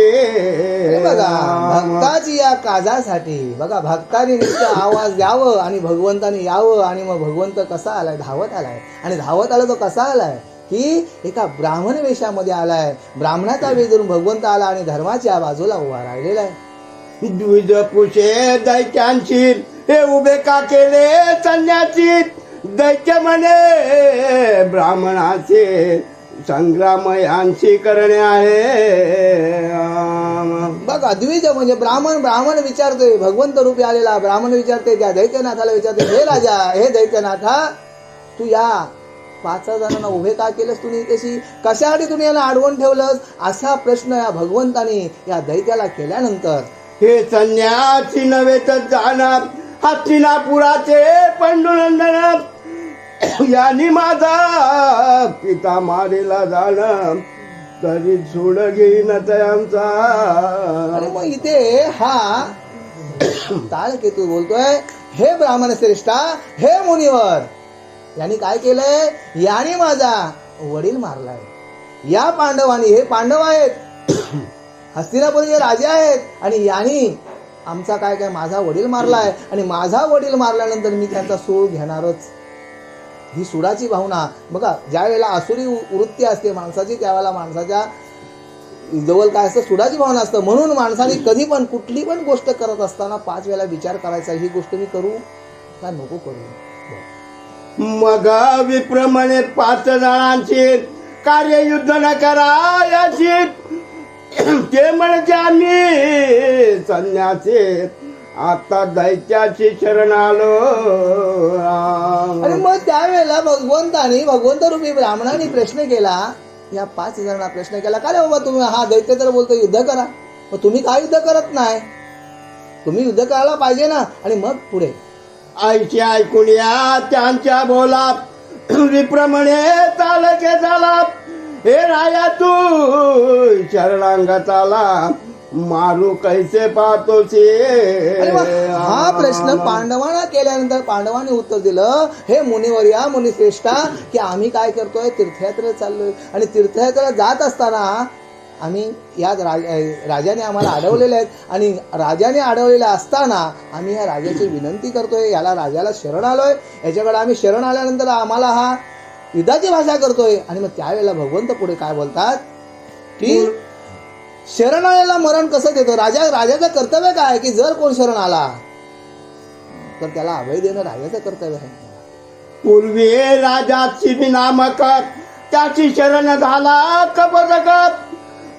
बघा, भक्ताची या काजासाठी बघा, भक्ताने नुसतं आवाज द्यावं आणि भगवंताने यावं. आणि मग भगवंत कसा आलाय? धावत आलाय. आणि धावत आला तो कसा आलाय? की एका ब्राह्मण वेशामध्ये आलाय. ब्राह्मणाचा वेश धरून भगवंत आला आणि धर्माच्या बाजूला उभा राहिलेला आहे. द्विज पुषे दैत्यांची, हे उभे का केले संन्यासी. दैत्य म्हणे ब्राह्मणाचे, संग्राम यांची करणे आहे. बघा, द्विज म्हणजे ब्राह्मण विचारतोय, भगवंत रूपी आलेला ब्राह्मण विचारते त्या दैत्यनाथाला, विचारते, हे राजा, हे दैत्यनाथा, तू या 5 जणांना उभे का केलंस? तुम्ही तशी कशासाठी तुम्ही याला अडवून ठेवलंस? असा प्रश्न या भगवंताने या दैत्याला केल्यानंतर, हे संन्यासी नव्हे तर जाणार, हस्तिनापुराचे पंडुनंदन, यांनी माझा पिता मारेला जाण, तरी सोड घेईन त्यांचा. अरे मग इथे हा ताळकेतू बोलतोय, हे ब्राह्मण श्रेष्ठा, हे मुनिवर, यांनी काय केलंय? यांनी माझा वडील मारलाय. या पांडवांनी, हे पांडव आहेत, हस्तिनापूरचे राजे आहेत, आणि यांनी आमचा काय माझा वडील मारलाय. आणि माझा वडील मारल्यानंतर मी त्यांचा सूड घेणारच. ही सुडाची भावना बघा, ज्या वेळेला आसुरी वृत्ती असते माणसाची, त्यावेळेला माणसाच्या जवळ काय असतं? सुडाची भावना असतं. म्हणून माणसाने कधी पण कुठली पण गोष्ट करत असताना 5 वेळा विचार करायचा, ही गोष्ट मी करू का नको करू. मग विप्र म्हणे 5 जणांची, कार्य युद्ध न करायची. ते म्हणजे आम्ही संन्यासी, आता दैत्याची शरण आलो राम. आणि मग त्यावेळेला भगवंत रूपी ब्राह्मणाने प्रश्न केला, या 5 जणांना प्रश्न केला, का रे बाबा तुम्ही, हा दैत्य तर बोलतो युद्ध करा, मग तुम्ही काय युद्ध करत नाही, तुम्ही युद्ध करायला पाहिजे ना. आणि मग पुढे आईची ऐकून या त्यांच्या बोला, विप्रमणे चालके झाला, हे राया तू शरणांगताला मारू कैसे पाहतोसी. अरे वा, हा प्रश्न पांडवांना केल्यानंतर पांडवांनी उत्तर दिलं, हे मुनिवर्या मुनिश्रेष्ठा, की आम्ही काय करतोय, तीर्थयात्रेला चाललोय, आणि तीर्थयात्रेला जात असताना आम्ही या राजाने आम्हाला अडवलेले आहेत, आणि राजाने अडवलेले असताना आम्ही या राजाची विनंती करतोय, याला राजाला शरण आलोय, याच्याकडे आम्ही शरण आल्यानंतर आम्हाला हा युद्धाची भाषा करतोय. आणि मग त्यावेळेला भगवंत पुढे काय बोलतात, की शरण आलेला मरण कसं देतो, राजाचं कर्तव्य काय आहे, की जर कोण शरण आला तर त्याला अभय देणं राजाचं कर्तव्य आहे. पूर्वी राजा शिबी नामक त्याची शरण झाला कपदक,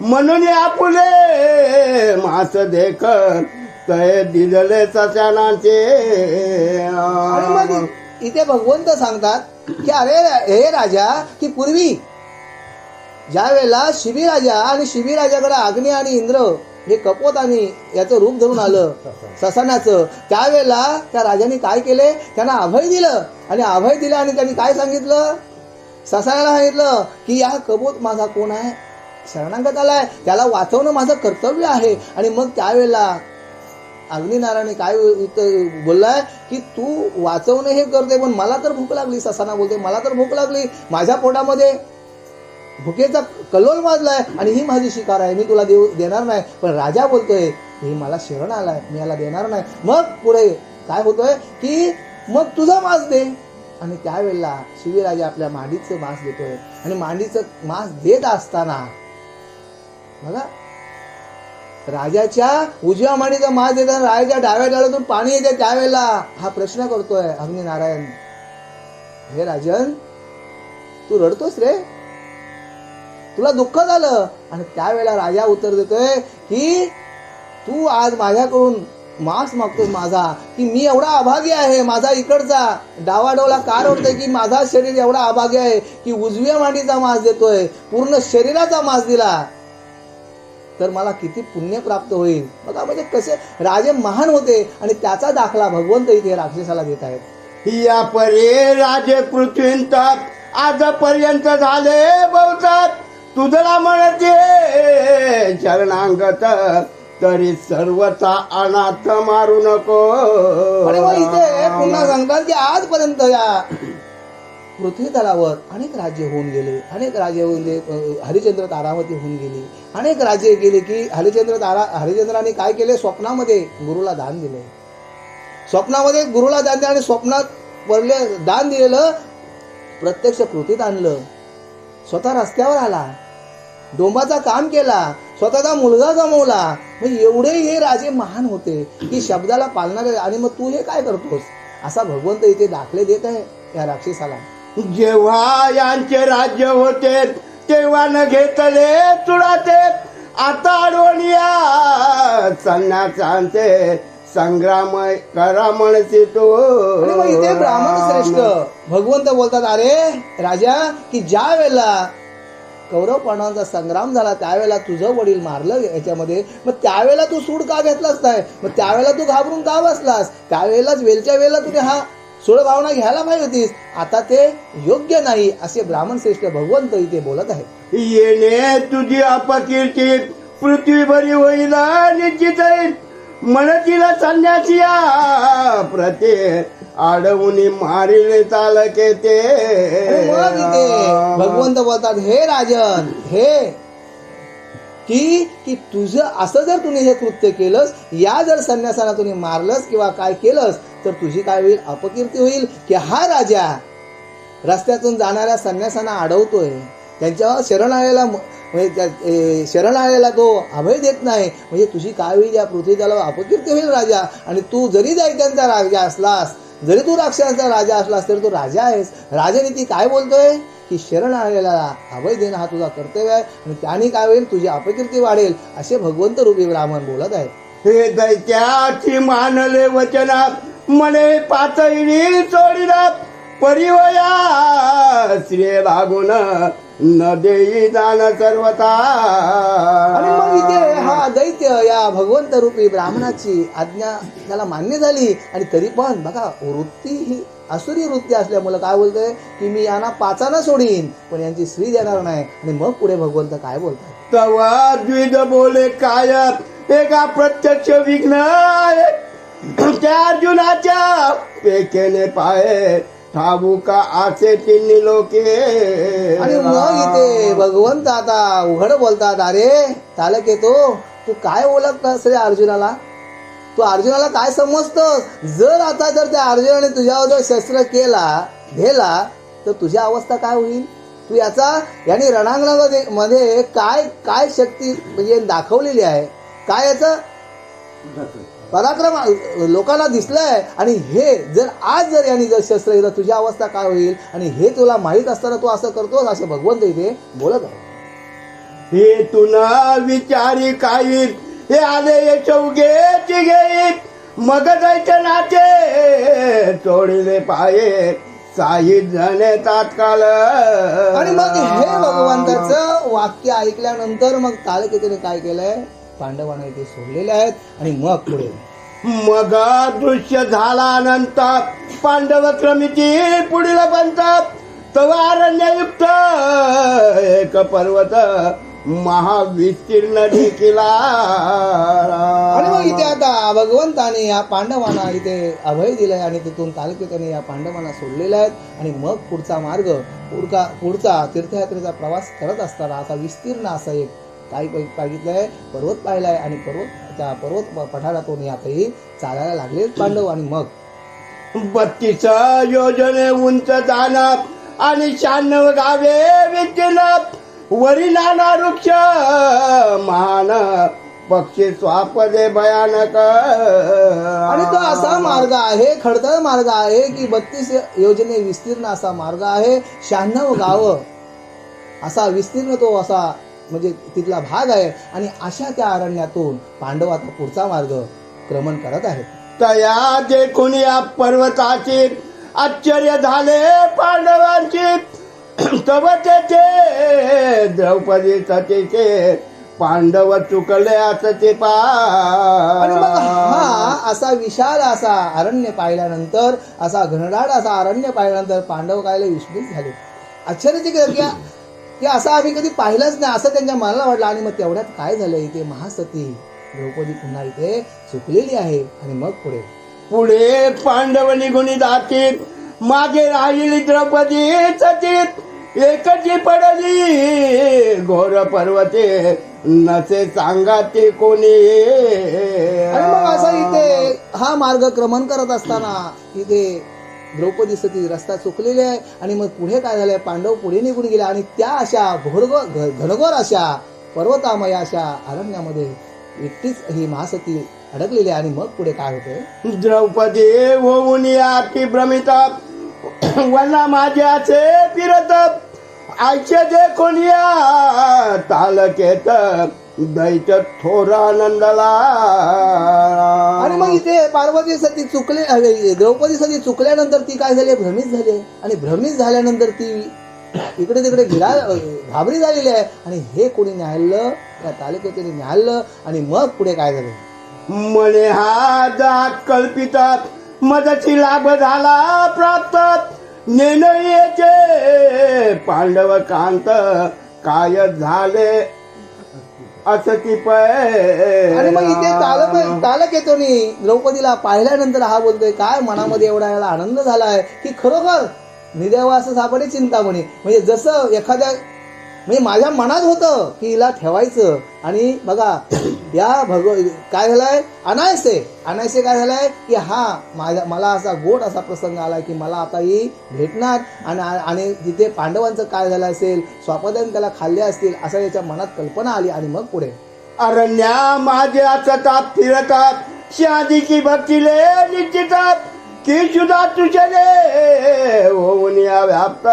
म्हणून आपुले मास देख तय दिलेले सशानाचे. आणि मग इथे भगवंत सांगतात की अरे हे राजा, की पूर्वी ज्या वेळेला शिबीराजा आणि शिबीराजाकडे अग्नी आणि इंद्र हे कपोत आणि याचं रूप धरून आलं ससानाचं, त्यावेळेला त्या राजाने काय केले, त्यांना अभय दिलं, आणि अभय दिलं आणि त्यांनी काय सांगितलं, ससानाला सांगितलं की या कपोत माझा कोण आहे, शरणांगत आलाय, त्याला वाचवणं माझं कर्तव्य आहे. आणि मग त्यावेळेला अग्निनारायण काय बोललाय, की तू वाचवणं हे करते, पण मला तर भूक लागली. ससाना बोलते, मला तर भूक लागली, माझ्या पोटामध्ये भुकेचा कल्लोल वाजलाय, आणि ही माझी शिकार आहे, मी तुला देणार नाही. पण राजा बोलतोय, ही मला शरण आलाय, मी याला देणार नाही. मग पुढे काय होतोय, की मग तुझा मांस दे. आणि त्यावेळेला शिवीराजा आपल्या मांडीचं मांस देतोय, आणि मांडीचं मांस देत असताना बघा, राजाच्या उजव्या मांडीचा मांस देताना राजाच्या डाव्या डाळ्यातून पाणी येते. त्यावेळेला हा प्रश्न करतोय अग्निनारायण, हे राजन, तू रडतोस रे, तुला दुःख झालं. आणि त्यावेळेला राजा उत्तर देतोय, की तू आज माझ्याकडून मांस मागतोय माझा, की मी एवढा अभागी आहे, माझा इकडचा डावाडोला कार होतोय, की माझा शरीर एवढा अभागी आहे, की उजव्या मांडीचा मांस देतोय, पूर्ण शरीराचा मांस दिला तर मला किती पुण्य प्राप्त होईल. बघा म्हणजे कसे राजे महान होते, आणि त्याचा दाखला भगवंत इथे राक्षसाला देत आहेत. या परे राजे पृथ्वींत आजपर्यंत झाले बहुतात, तुझला म्हणते शरणांगत, तरी सर्वचा अनाथ मारू नको. आणि मग इथे पुन्हा सांगतात की आजपर्यंत या पृथ्वी तलावर अनेक राज्य होऊन गेले, अनेक राज्य होऊन गेले, हरिचंद्र तारावती होऊन गेली, अनेक राज्य गेले, की हरिचंद्राने काय केले, स्वप्नामध्ये गुरुला दान दिले, स्वप्नामध्ये गुरुला दान दिले, आणि स्वप्नात पडले दान दिलेलं प्रत्यक्ष पृथ्वीत आणलं, स्वतः रस्त्यावर आला, डोंबाचा काम केला, स्वतःचा मुलगा गमावला. म्हणजे एवढे हे राजे महान होते, की शब्दाला पाळणारे. आणि मग तू हे काय करतोस, असा भगवंत इथे दाखले देत आहे या राक्षसाला. जेव्हा यांचे राज्य होते तेव्हा न घेतले चुडाते, आता अडवणिया संन्यासांचे संग्राम करा म्हणते तो. आणि मग इथे ब्राह्मण श्रेष्ठ भगवंत बोलतात, अरे राजा, की ज्या वेळेला कौरव पांडवांचा संग्राम झाला त्यावेळेला तुझं वडील मारलं याच्यामध्ये, मग त्यावेळेला तू सूड का घेतलास नाही, मग त्यावेळेला तू घाबरून का बसलास, त्यावेळेलाच वेलच्या वेळेला तुझे हा सूड भावना घ्यायला पाहिजे होतीस, आता ते योग्य नाही, असे ब्राह्मण श्रेष्ठ भगवंत इथे बोलत आहे. येणे तुझी अपकीर्ती पृथ्वी बरी होईल निश्चित आहे, म्हणतील संन्यासिया प्रते आडवून मारिले चालके ते. मग इथे भगवंत बोलतात, हे राजन, हे की तुझं असं जर तुम्ही हे कृत्य केलंस, या जर संन्यासाला तुम्ही मारलंस किंवा काय केलंस, तर तुझी काय होईल, अपकीर्ती होईल. की हा राजा रस्त्यातून जाणाऱ्या संन्यासांना अडवतोय, त्यांच्यावर शरण आलेला तो अभय देत नाही, म्हणजे तुझी काय होईल, या पृथ्वीला अपकीर्ती होईल राजा. आणि तू जरी दैत्यांचा राजा असलास, जरी तू राक्षसाचा राजा असलास, तरी तू राजा आहेस. राजनीती काय बोलतोय, की शरण आलेला अभय देणं हा तुझा कर्तव्य आहे, आणि त्याने काय होईल, तुझी अपकीर्ती वाढेल, असे भगवंत रूपी ब्राह्मण बोलत आहे. हे दैत्याची मानले वचना मने पातळी सोडिला परिवया श्री लागून न देई दान सर्वता. आणि मग इथे हा दैत्य या भगवंत रूपी ब्राह्मणाची आज्ञा त्याला मान्य झाली आणि तरी पण बघा वृत्ती ही आसुरी वृत्ती असल्यामुळे काय बोलतोय की मी यांना पाचाना सोडीन पण यांची श्री देणार नाही. आणि मग पुढे भगवंत काय बोलतात तवा द्विज बोले काय एका प्रत्यक्ष विघ्न आहे त्या अर्जुनाच्या पेकेने पाय ठाबू का आसे तिन्ही लोके. आणि मग इथे भगवंत आता उघड बोलतात अरे चालक येतो तू काय ओळखतस रे अर्जुनाला. तू अर्जुनाला काय समजतोस. जर त्या अर्जुनाने तुझ्यावर जर शस्त्र घेला तर तुझी अवस्था काय होईल. तू याने रणांगणामध्ये काय काय शक्ती म्हणजे दाखवलेली आहे. काय याचं पराक्रम लोकांना दिसलंय. आणि हे जर यांनी जर शस्त्र घेतलं तुझी अवस्था काय होईल. आणि हे तुला माहित असताना तू असं करतोस असं भगवंत इथे बोलत आहे. हे तुला विचारी काही हे आले चौघेची घेईत मग जायचे नाचे चोडीले पाये साही जणे तात्काळ. आणि मग हे भगवंताचं वाक्य ऐकल्यानंतर मग तालकेतने काय केलंय पांडवांना इथे सोडलेले आहेत. आणि मग पुढे मग दृश्य झाल्यानंतर पांडव क्रमिती पुढील पंथ तवा अरण्ययुक्त एक पर्वत महाविस्तीर्ण देखील. आणि मग इथे आता भगवंताने या पांडवांना इथे अभय दिलंय आणि तिथून तालुक्याने या पांडवांना सोडलेले आहेत. आणि मग पुढचा मार्ग पुढचा तीर्थयात्रेचा प्रवास करत असताना आता विस्तीर्ण असा एक काही पाहिजे पर्वत पाहिलाय. आणि पर्वत पठारातून आताही चालायला लागले पांडव. आणि मग 32 योजने उंच जाणार आणि 96 गावे विस्तीर्ण वरी नाना वृक्ष महान पक्षी स्वापदे भयानक. आणि तो असा मार्ग आहे खडतर मार्ग आहे की 32 योजने विस्तीर्ण असा मार्ग आहे. 96 गाव असा विस्तीर्ण तो असा म्हणजे तिथला भाग आहे. आणि अशा त्या अरण्यातून पांडव आता पुढचा मार्ग क्रमण करत आहेत. तया जे कोणी या पर्वताची आश्चर्य झाले पांडवांची तव तेथे द्रौपदी सतीचे पांडव चुकले असते पा. आणि मग हा असा विशाल असा अरण्य पाहिल्यानंतर असा घनदाट असा अरण्य पाहिल्यानंतर पांडव कायला विस्मित झाले. आश्चर्याचे की असं आम्ही कधी पाहिलंच नाही असं त्यांच्या मनाला वाटलं. आणि मग तेवढ्यात काय झालं इथे महासती द्रौपदी पुन्हा इथे चुकलेली आहे. आणि मग पुढे पांडव निघून जातील मागे राहिली द्रौपदी सतीत एकची पडली घोर पर्वते नसे सांगा ते कोणी. आणि मग असं इथे हा मार्ग क्रमण करत असताना इथे द्रौपदी सती रस्ता चुकलेले आहे. आणि मग पुढे काय झालंय पांडव पुढे निघून गेले आणि त्या अशा घनघोर अशा पर्वतामय अशा अरण्यामध्ये एकटीच ही महासती अडकलेली आहे. आणि मग पुढे काय होतंय द्रौपदी होऊन या भ्रमित वल्ला माझ्याचे फिरत आयचे जे कोणिया तालकेत दैत थोर आनंदला. आणि मग इथे पार्वती सती द्रौपदी सती चुकल्यानंतर ती काय झाली भ्रमित झाली. आणि भ्रमित झाल्यानंतर ती इकडे तिकडे घाबरी झालेली आहे. आणि हे कोणी न्यायलं त्या तालुक्याने न्यायलं. आणि मग पुढे काय झालं मने हा जात कल्पितात मदची लाभ झाला प्राप्त नेनयेचे पांडव कांत काय झाले असती पै. आणि मग इथे तालक येतो द्रौपदीला पाहिल्यानंतर हा बोलतोय काय मनामध्ये एवढा याला आनंद झालाय की खरोखर निदेवा असं सापडे चिंतामणी. म्हणजे जसं एखाद्या म्हणजे माझ्या मनात होतं की हिला ठेवायचं. आणि बघा या काय झालाय अनायसे काय झालाय की हा मला असा गोड असा प्रसंग आलाय की मला आता ही भेटणार. आणि तिथे पांडवांचं काय झालं असेल स्वापद्याने त्याला खाल्ले असतील असं याच्या मनात कल्पना आली. आणि मग पुढे अरण्या माझ्या सतात फिरतात शादी की भक्तीले निश्चितात की सुधा तुझे होऊन या व्याप्त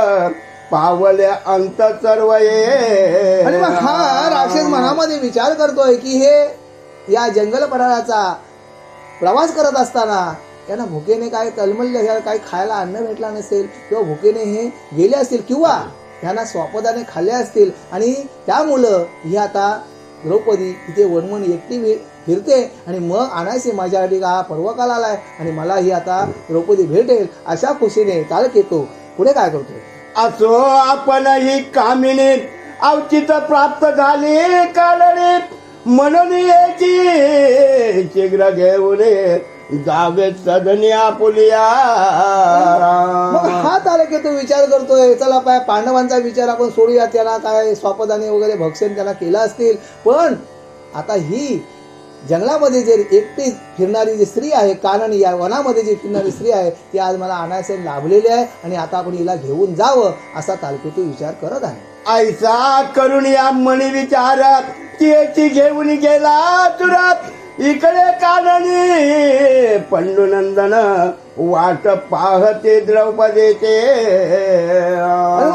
पावले अंत सर्व. आणि मग हा राक्षस मनामध्ये विचार करतोय की हे या जंगल पठाराचा प्रवास करत असताना त्यांना भुकेने काय तलमल्य काय खायला अन्न भेटला नसेल किंवा भुकेने हे गेले असतील किंवा त्यांना स्वापदाने खाल्ले असतील आणि त्यामुळं ही आता द्रौपदी तिथे वनवन एकटी फिरते आणि मग आणायचे माझ्यासाठी का हा पर्वकाल आलाय आणि मला ही आता द्रौपदी भेटेल अशा खुशीने चालत येतो. पुढे काय करतो? असो आपण ही कामिनी अवचित प्राप्त झाली कालने म्हणून याची शीघ्र घेऊन जावे सदनी आपुलिया. मग हा तारखेतो विचार करतोय चला पांडवांचा विचार आपण सोडूया. त्यांना काय स्वापदाने वगैरे भक्षण त्यांना केलं असतील पण आता ही जंगलामध्ये जे एकटी फिरणारी जी स्त्री आहे काननी या वनामध्ये जी फिरणारी स्त्री आहे ती आज मला आणायचे लाभलेली आहे आणि आता आपण हिला घेऊन जावं असा तालकेतू विचार करत आहे. ऐसा करून या मणी विचार ती घेऊन गेला तुरात इकडे काननी पंडुनंदन वाट पाहते द्रौपदीचे.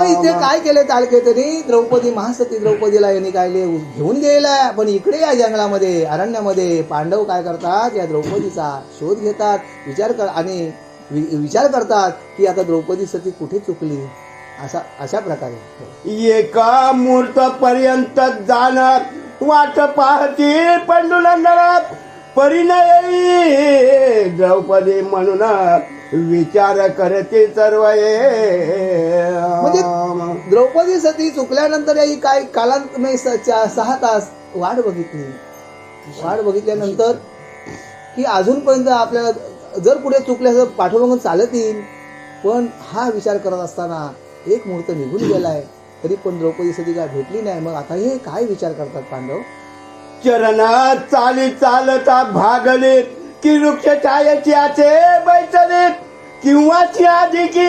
इथे काय केले तालकेतरी द्रौपदी महासती द्रौपदीला यांनी काय घेऊन गेलाय पण इकडे या जंगलामध्ये अरण्यामध्ये पांडव काय करतात या द्रौपदीचा शोध घेतात विचार करतात की आता द्रौपदी सती कुठे चुकली अशा प्रकारे एका मुहूर्त पर्यंत जाणार वाट पाहती पंडुनंदन परिणय द्रौपदी म्हणून विचार करते सर्व. म्हणजे द्रौपदी सती चुकल्यानंतर ही काय कालांत 6 तास वाट बघितल्यानंतर की अजूनपर्यंत आपल्याला जर पुढे चुकल्यास पाठवून चालत येईल पण हा विचार करत असताना एक मुहूर्त निघून गेलाय तरी पण द्रौपदी सती काय भेटली नाही. मग आता हे काय विचार करतात पांडव? चरण चाली चालता भागले की वृक्ष छायेचे बैठले किंवा आधी की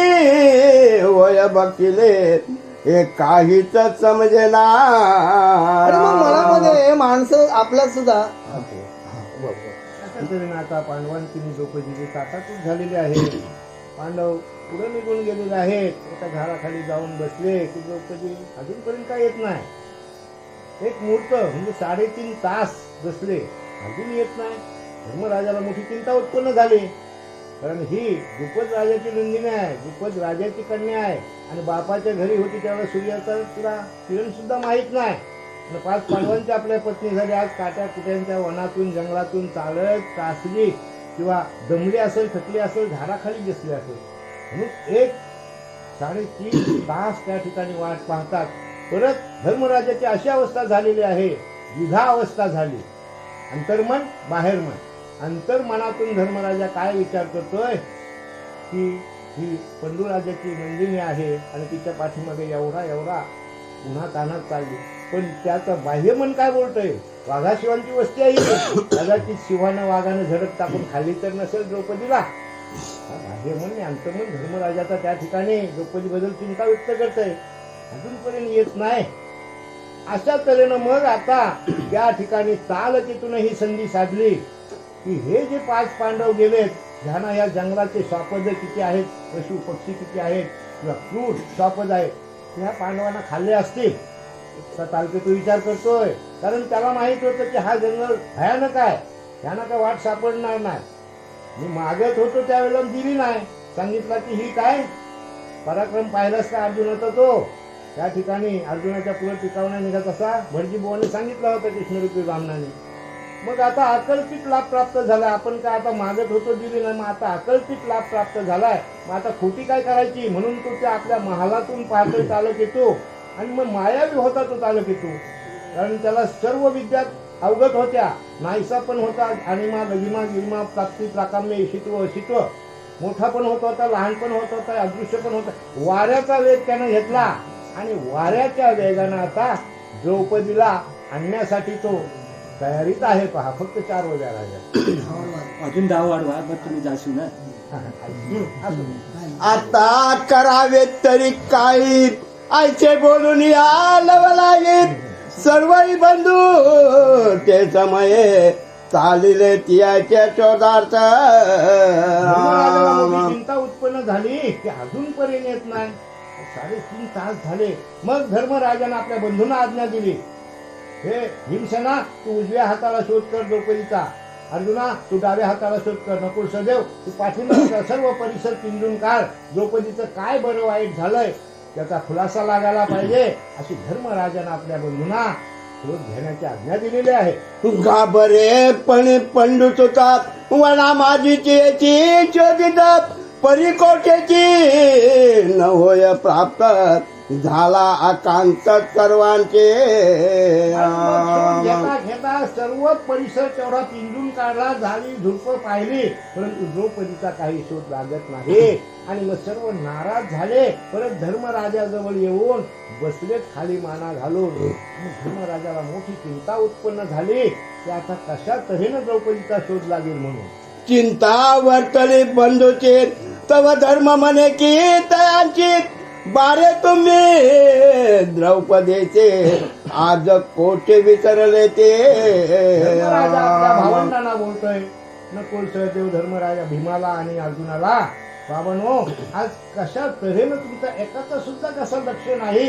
वय बघिले हे काहीच समजेना. मनामध्ये माणसं आपला सुद्धा आता पांडवांची द्रौपदीची ताटातूट झालेली आहे. पांडव पुढे निघून गेलेले आहेत. एका झाडाखाली जाऊन बसले की द्रौपदी अजूनपर्यंत काय येत नाही. एक मुहूर्त म्हणजे 3.5 तास बसले अजून येत नाही. धर्मराजाला मोठी चिंता उत्पन्न झाली कारण ही द्रुपद राजाची नंदिनी आहे, द्रुपद राजाची कन्या आहे आणि बापाच्या घरी होती त्यावेळेस सूर्याचा तिला किरण सुद्धा माहीत नाही. 5 पांडवांच्या आपल्या पत्नी झाली आज काट्या कुट्यांच्या वनातून जंगलातून चालत कासली किंवा दमली असेल थकली असेल झाडाखाली बसली असेल म्हणून 3.5 तास त्या ठिकाणी वाट पाहतात. परत धर्मराजाची अशी अवस्था झालेली आहे द्विधा अवस्था झाली. अंतर्मन बाहेरमन. अंतर्मनातून धर्मराजा काय विचार करतोय की ही पंडुराजाची नंदिनी आहे आणि तिच्या पाठीमागे एवढा उन्हा तानात चालली पण त्याचं बाह्यमन काय बोलतोय वाघाशिवांची वस्ती आहे कदाचित शिवानं वाघानं झडप टाकून खाली तर नसेल द्रौपदीला. बाह्यमन अंतर्मन धर्मराजाचा त्या ठिकाणी द्रौपदी बद्दल चिंता व्यक्त करतोय अजूनपर्यंत येत नाही. अशा तऱ्हेनं मग आता त्या ठिकाणी चालतीतून ही संधी साधली की हे जे 5 पांडव गेलेत ज्यांना या जंगलाचे स्वापद किती आहेत पशु पक्षी किती आहेत किंवा क्रूर स्वापद आहेत त्या पांडवांना खाल्ले असतील. तालकेतू विचार करतोय कारण त्याला माहित होतं की हा जंगल भयानक आहे त्यांना काय वाट सापडणार नाही. मी मागत होतो त्यावेळेला दिली नाही सांगितलं की ही काय पराक्रम पाहिलास का अर्जुनाचा तो त्या ठिकाणी अर्जुनाच्या पुढे टिकावण्या निघत असा भटजी बुवाने सांगितलं होतं कृष्णरूपी ब्राह्मणाने. मग आता अकल्पित लाभ प्राप्त झालाय. आपण काय आता मागत होतो दिली नाही मग आता अकल्पित लाभ प्राप्त झालाय. मग आता खोटी काय करायची म्हणून तो त्या आपल्या महालातून पाहतोय चालक येतो आणि मग मायावी होता तो चालक येतो कारण त्याला सर्व विद्या अवगत होत्या नाहीसा पण होता अनिमा लगिमा गिरिमा प्राप्ती प्राकाम्य ईशित्व अशित्व मोठा पण होत होता लहान पण होत होता अदृश्य पण होता. वाऱ्याचा वेग त्यानं घेतला आणि वाऱ्याच्या वेगानं आता द्रौपदीला आणण्यासाठी तो तयारीत आहे. पहा फक्त 4 वजा राजा अजून 10 वाढवा मग तुम्ही जाशील ना. आता करावे तरी काही ऐचे बोलून या लवलागीत सर्वही बंधू ते समये चालिले तियाच्या शोधार्थ. चिंता उत्पन्न झाली की अजूनपर्यंत येत नाही. 3.5 तास झाले. मग धर्मराजाने आपल्या बंधूंना आज्ञा दिली हे भीमसेना तू उजव्या हाताला शोध कर द्रौपदीचा, अर्जुना तू डाव्या हाताला शोध कर, नकुल सहदेव तू पाठीमागचा सर्व परिसर पिंजून काढ, द्रौपदीचं काय बरं वाईट झालंय त्याचा खुलासा लागायला पाहिजे, अशी धर्मराजानं आपल्या बंधूंना शोध घेण्याची आज्ञा दिलेली आहे. घाबरेपणे पंडूच होता वना माझीची याची शोधित परिकोटेची न होय प्राप्त झाला आकांत सर्वांचे. घेता घेता सर्व परिसर तेवढा पिंजून काढला, झाली झुडप पाहिली, परंतु द्रौपदीचा काही शोध लागत नाही. आणि मग सर्व नाराज झाले. परत धर्मराजाजवळ येऊन बसलेत खाली माना घालून. धर्मराजाला मोठी चिंता उत्पन्न झाली की आता कशा तऱ्हेनं द्रौपदीचा शोध लागेल म्हणून. चिंता वर्तली बंधूची तव धर्म म्हणे की तयांची बारे तुम्ही द्रौपदीचे आज कोठे विसरले ते. धर्मराजा आपल्या भावंडांना बोलतोय, नकुल सहदेव धर्मराजा भीमाला आणि अर्जुनाला, बाबांनो आज कशा तऱ्हेनं तुमचा एकाचा सुद्धा कसं लक्ष नाही,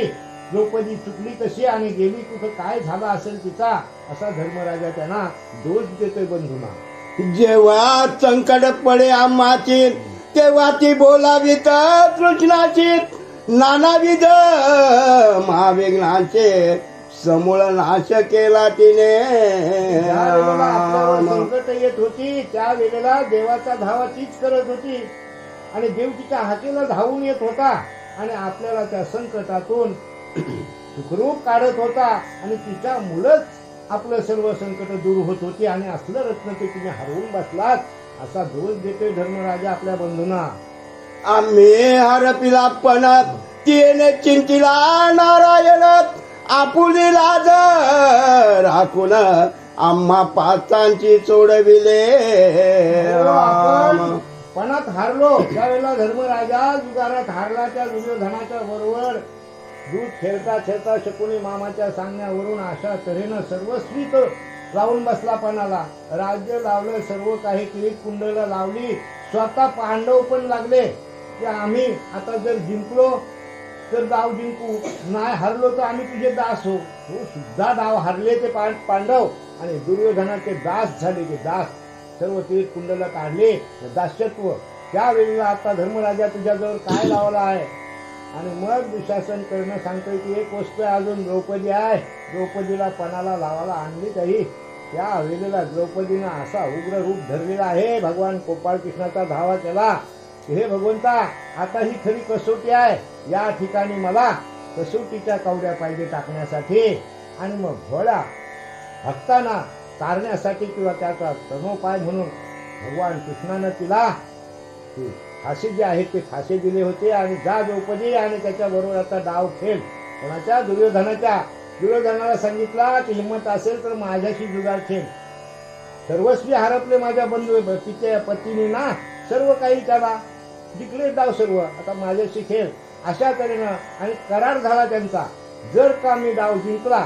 द्रौपदी चुकली कशी आणि गेली कुठं, काय झाला असेल तिचा, असा धर्मराजा त्यांना दोष देतोय बंधूंना. जेव्हा संकट पडे आम्हाची तेव्हा ती बोलावीत कृष्णाची, नानाविध महाविघ्नाचे समूळ नाश केला तिने. आपल्यावर संकट येत होती त्या वेळेला देवाचा धावा तीच करत होती आणि देव तिच्या हाकेला धावून येत होता आणि आपल्याला त्या संकटातून सुखरूप काढत होता आणि तिच्या मुळंच आपलं सर्व संकट दूर होत होती आणि असलं रत्न ते तुम्ही हरवून बसलात, असा दोष देतोय धर्मराजा आपल्या बंधूंना. आम्ही हरपिला पण तिने चिंतिला नारायण, आपुली लाज राखून आम्हा पाचांची सोडविले. आपण पणात हारलो त्यावेळेला धर्मराजा जुगारात हारला, त्या दुर्योधनाच्या बरोबर दूध खेळता खेळता शकुनी मामाच्या सांगण्यावरून अशा तऱ्हेनं सर्वस्वी तो लावून बसला पणाला. राज्य लावलं, सर्व काही किरीट कुंडला लावली, स्वतः पांडव पण लागले की आम्ही आता जर जिंकलो तर डाव जिंकू, नाही हरलो तर आम्ही तुझे दास हो. तो सुद्धा डाव हारले ते पांडव आणि दुर्योधनाचे दास झाले. ते दास सर्व किरीट कुंडला काढले, दास्यत्व. त्यावेळेला आता धर्मराजा तुझ्याजवळ काय लावला आहे आणि मग दुःशासन करणं सांगतोय की एक वस्तू अजून द्रौपदी आहे, द्रौपदीला पणाला लावायला आणली काही. त्या वेळेला द्रौपदीनं असा उग्र रूप धरलेला आहे, भगवान गोपाळ कृष्णाचा धावा केला. हे भगवंता आता ही खरी कसोटी आहे, या ठिकाणी मला कसोटीच्या कवड्या पाहिजे टाकण्यासाठी आणि मग भोळ्या भक्तांना तारण्यासाठी किंवा त्याचा तनोपाय म्हणून भगवान कृष्णानं तिला फाशी जे आहेत ते फाशी दिले होते. आणि जा द्रौपदी आणि त्याच्या बरोबर आता डाव खेळ कोणाच्या, दुर्योधनाच्या. दुर्योधनाला सांगितला की हिंमत असेल तर माझ्याशी जुगार खेळ. सर्वस्वी हरपले माझ्या बंधू तिच्या पतीने ना, सर्व काही त्याला जिंकले डाव सर्व, आता माझ्याशी खेळ, अशा तऱ्हेनं. आणि करार झाला त्यांचा, जर का मी डाव जिंकला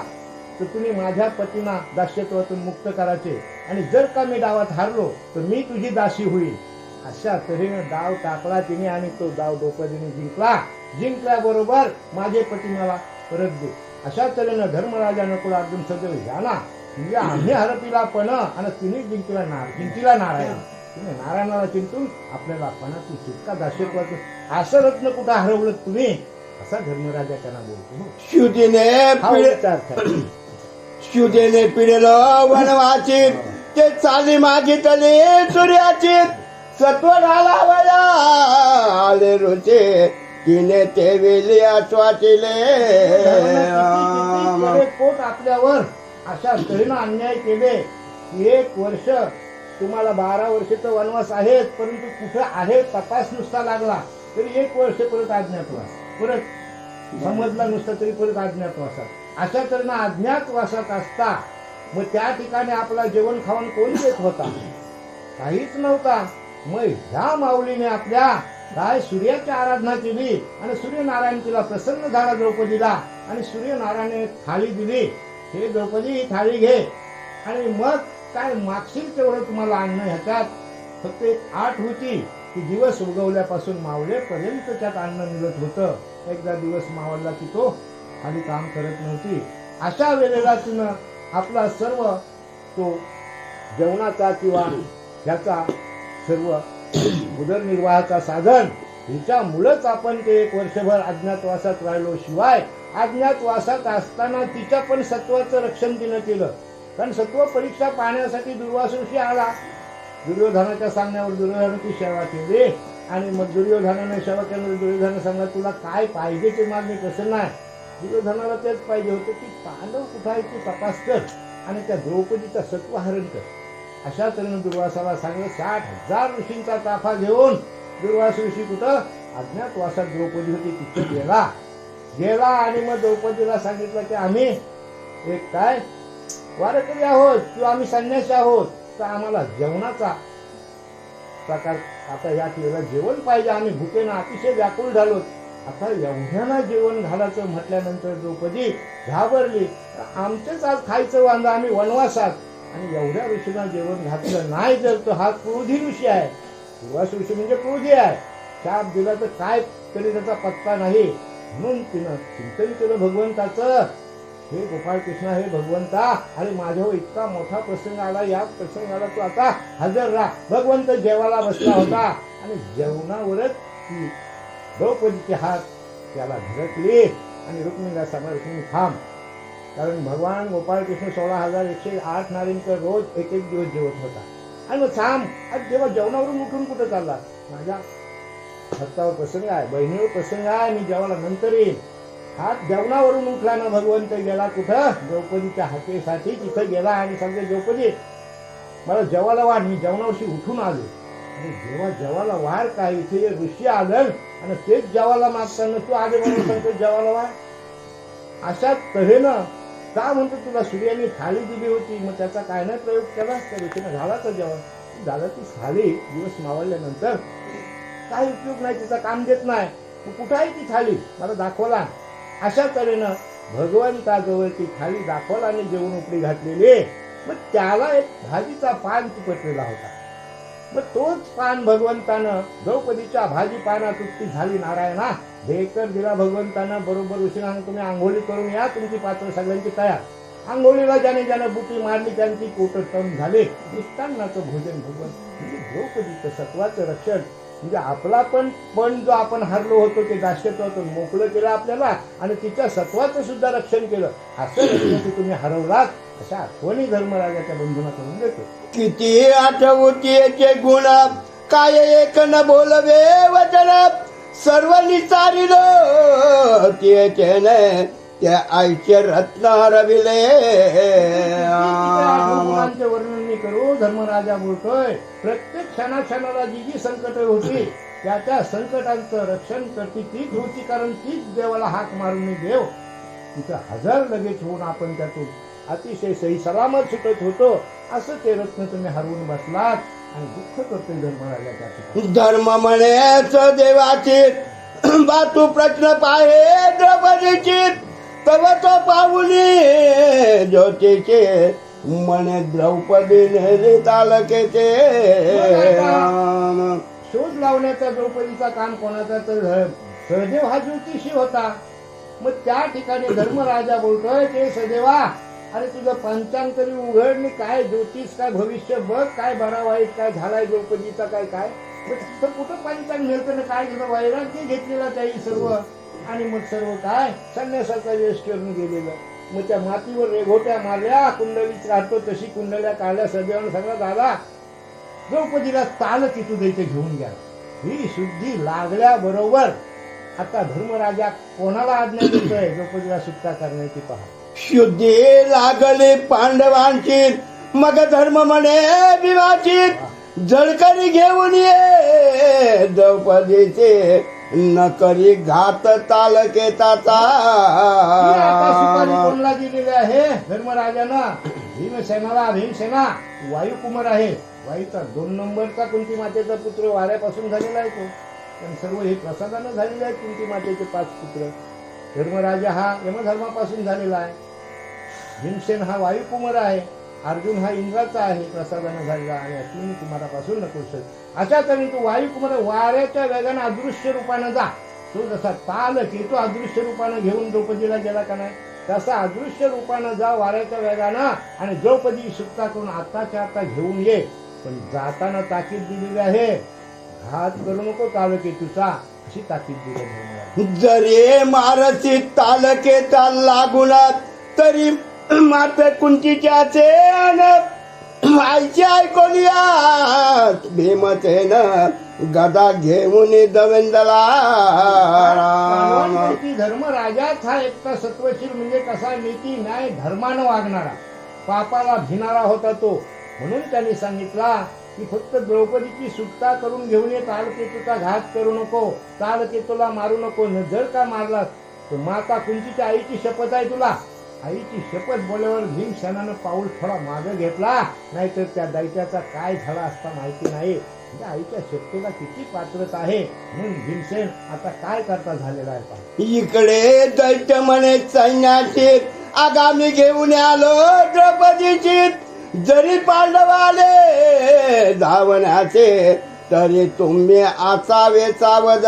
तर तुम्ही माझ्या पतींना दास्यत्वातून मुक्त करायचे आणि जर का मी डावात हारलो तर मी तुझी दासी होईल. अशा तऱ्हेनं डाव टाकला तिने आणि तो डाव द्रौपदीने जिंकला. जिंकल्याबरोबर माझे पती मला परत दे, अशा तऱ्हेनं धर्मराजा नकुल अर्जुन सहदेव ह्याना म्हणजे आम्ही हरपिला पण आणि तिने जिंकला नारायण. तिने नारायणाला चिंतून आपल्याला पणाची सुटका दास्यत्वाचं असं रत्न कुठं हरवलं तुम्ही, असा धर्मराजा त्यांना बोलतो. शुद्धीने पिढेलो वनवाची ते चाली मागितली सूर्याची, सत्व घालावया आले रुचे तिने ते वेली आठवाचिले. पोट आपल्यावर अशा तऱ्हेनं अन्याय केले. 1 वर्ष तुम्हाला 12 वर्षाचा वनवास आहेत, परंतु कुठे आहे तपास नुसता लागला तरी 1 वर्ष परत अज्ञातवास, परत समजला नुसता तरी परत अज्ञातवासात. अशा तऱ्हेनं अज्ञातवासात असता मग त्या ठिकाणी आपला जेवण खावण कोण देत होता, काहीच नव्हता. मग ह्या माऊलीने आपल्या काय सूर्याची आराधना केली आणि सूर्यनारायण तिला प्रसन्न झाला द्रौपदीला आणि सूर्यनारायणाने थाळी दिली, हे द्रौपदी ही थाळी घे आणि मग काय मागशील तेवढं तुम्हाला अन्न. ह्याच्यात फक्त एक आठ होती की दिवस उगवल्यापासून मावळेपर्यंत त्यात अन्न मिळत होतं. एकदा दिवस मावळला की तो खाली काम करत नव्हती. अशा वेळेला तिनं आपला सर्व तो जेवणाचा किंवा ह्याचा सर्व उदरनिर्वाहाचा साधन हिच्यामुळेच आपण ते एक वर्षभर अज्ञातवासात राहिलो. शिवाय अज्ञातवासात असताना तिच्या पण सत्वाचं रक्षण तिनं केलं. कारण सत्व परीक्षा पाहण्यासाठी दुर्वासोशी आला. दुर्योधनाच्या सांगण्यावर दुर्योधनाची सेवा केली आणि मग दुर्योधनाने सेवा केल्यावर दुर्योधन सांगला तुला काय पाहिजे ते मागणी कसं नाही. दुर्योधनाला तेच पाहिजे होतं की पांडव कुठं आहे ते तपास कर आणि त्या द्रौपदीचा सत्वहरण कर. अशा तऱ्हेने दुर्वासाला सांगलं. 60,000 ऋषींचा ताफा घेऊन दुर्वास ऋषी कुठं अज्ञातवासात द्रौपदी होती तिथे गेला आणि मग द्रौपदीला सांगितलं की आम्ही एक काय वारकरी आहोत किंवा आम्ही संन्यासी आहोत तर आम्हाला जेवणाचा प्रकार आता या वेळेला जेवण पाहिजे. आम्ही भुकेनं अतिशय व्याकुळ झालो. आता एवढ्यानं जेवण घालायचं म्हटल्यानंतर द्रौपदी घाबरली. आमचेच आज खायचं वांदा आम्ही वनवासात आणि एवढ्या ऋषींना जेवण घातलं नाही जर तो हा क्रोधी ऋषी आहे. दुर्वास ऋषी म्हणजे क्रोधी आहे. शाप दिला तर काय तरी त्याचा पत्ता नाही. म्हणून तिनं चिंतन केलं भगवंताचं. हे गोपाळ कृष्णा हे भगवंता अरे माझ्यावर इतका मोठा प्रसंग आला. या प्रसंगाला तू आता हजर राहा. भगवंत जेवायला बसला होता आणि जेवणावरच ती द्रौपदीचे हात त्याला धडकले आणि रुक्मिणीला सांगा रुक्मिणी थांब. कारण भगवान गोपाळ कृष्ण 16,108 नारींकर रोज एक दिवस जेवत होता. आणि मग थांब आज जेव्हा जेवणावरून उठून कुठं चालला. माझ्या हस्तावर प्रसंग आहे बहिणीवर प्रसंग आहे मी जेवायला नंतर येईल. हात जेवणावरून उठला ना भगवंत गेला कुठं द्रौपदीच्या हाकेसाठी तिथं गेला आणि सांगते द्रौपदी मला जेवायला वाढ मी जेवणावरशी उठून आलो. आणि जेव्हा जेवायला वाढ काय इथे ऋषी आलं आणि तेच जेवायला मागताना तू आले म्हणून सांगतो जेवायला वाढ. अशा तऱ्हेनं का म्हणतो तुला सूर्याने थाळी दिली होती मग त्याचा काय नाही प्रयोग केला त्या ऋषीनं घालाचं जेवण झालं ती थाळी दिवस मावळल्यानंतर काही उपयोग नाही तिचा काम देत नाही. तू कुठं आहे ती थाळी मला दाखवला. अशा तऱ्हेनं भगवंताजवळ ती थाळी दाखवला आणि जेवण उपडी घातलेली. मग त्याला एक भाजीचा पान चिपटलेला होता. मग तोच पान भगवंतानं द्रौपदीच्या भाजी पानात उत्ती झाली. नारायणा ढेकर दिला भगवंतानं. बरोबर ऋषीना तुम्ही आंघोळी करून या तुमची पात्र सगळ्यांची तयार. आंघोळीला ज्याने ज्याने बुटी मारली त्यांची पोट टन झाले. मिष्टान्नाचं भोजन भगवंत म्हणजे द्रौपदीचं सत्वाचं रक्षण म्हणजे आपला पण जो आपण हरलो होतो ते दास्यत्वातून मोकळं केलं आपल्याला आणि तिच्या सत्वाचं सुद्धा रक्षण केलं. असं रक्षण तुम्ही हरवलात अशा आठवणी धर्मराजाच्या बंधूंना करून देतो. किती आठवतीचे गुण काय एक न बोलवे वचन सर्व निसारिल त्याचे त्या आईचे रत्न रविले. गुणांचे वर्णन मी करू धर्मराजा बोलतोय. प्रत्येक क्षणाला जी जी संकट होती त्या संकटांचं रक्षण करती तीच होती. कारण तीच देवाला हाक मारून देव तिथं हजर लगेच होऊन आपण त्यातून अतिशय सही सलामत सुटत होतो. असं ते रत्न तुम्ही हरवून बसलात आणि दुःख करतोय धर्मराजाच्या. धर्म म्हणेच देवाची बातू प्रश्न पाहे द्रौपदीची तव तो पाहुली ज्योतीचे म्हणे द्रौपदीने तालकेचे. शोध लावण्याचा द्रौपदीचा काम कोणाचा तर सहदेव हा ज्योतिषी होता. मग त्या ठिकाणी धर्मराजा बोलतोय ते सहदेवा अरे तुझं पंचांग तरी उघडणी काय ज्योतिष काय भविष्य बघ काय बरा वाईट काय झालाय द्रौपदीचा काय काय. मग कुठं पंचांग मिळतं ना काय तुझं वैराग्य घेतलेला त्याही सर्व आणि मग सर्व काय संन्यासाचा वेश करून गेलेलं. मग त्या मातीवर रेघोट्या मारल्या कुंडलीच काढतो तशी कुंडल्या काढल्या. सदैवानं सांगला दादा द्रौपदीला ताल तिथू द्यायचं घेऊन घ्या. ही शुद्धी लागल्याबरोबर आता धर्मराजा कोणाला आज्ञा देतोय द्रौपदीला सुटका करण्याची पहा. शुद्धी लागली पांडवांची मग धर्म म्हणे विवाची जळकरी घेऊन ये द्रौपदीचे न करी घात तालकेताचा. कोणला दिलेले आहे धर्मराजानं भीमसेना वायुकुमार आहे. वायूचा 2 नंबरचा कुंती मातेचा पुत्र वाऱ्यापासून झालेला आहे तो. पण सर्व हे प्रसादानं झालेले आहेत कुंती मातेचे 5 पुत्र. धर्मराजा हा यमधर्मापासून झालेला आहे. भीमसेन हा वायुकुमार आहे. अर्जुन हा इंद्राचा आहे प्रसादानं झालेला आणि अश्विनी कुमारापासून नकुल. अशा तऱ्हेने तो वायुकुमार वाऱ्याच्या वेगानं अदृश्य रूपानं जा. तो जसा ताल की तो अदृश्य रूपानं घेऊन द्रौपदीला गेला का नाही तसा अदृश्य रूपानं जा वाऱ्याच्या वेगानं आणि द्रौपदी सुटका करून आताच्या आता घेऊन ये. पण जाताना ताकीद दिलेली आहे, घात करू नको तालकेतूचा, अशी ताकीद दिली. जरी मारसी तालके चाल लागून तरी मात्र कुंतीच्याचे आईची ऐकूया भीमसेन गदा घेऊन दवेंदला. धर्म राजाच हा एकटा सत्वशील म्हणजे कसा नीती न्याय धर्मानं वागणारा, पापाला भिणारा होता तो. म्हणून त्यांनी सांगितला की फक्त द्रौपदीची सुटका करून घेऊन ये, तालकेतूचा घात करू नको, तालकेतूला मारू नको. जर का मारलास तर माता कुंतीच्या आईची शपथ आहे तुला. आईची शपथ बोलल्यावर भीमसेनानं पाऊल थोडा मागे घेतला, नाहीतर त्या दैत्याचा काय झाला असता माहिती नाही. म्हणजे आईच्या शक्तीला किती पात्रता आहे. म्हणून भीमसेन आता काय करता झालेला आहे. इकडे दैत्य म्हणे सैन्याची आगामी घेऊन आलो द्रौपदीची. जरी पांडव आले धावण्याचे तरी तुम्ही असावे सावध.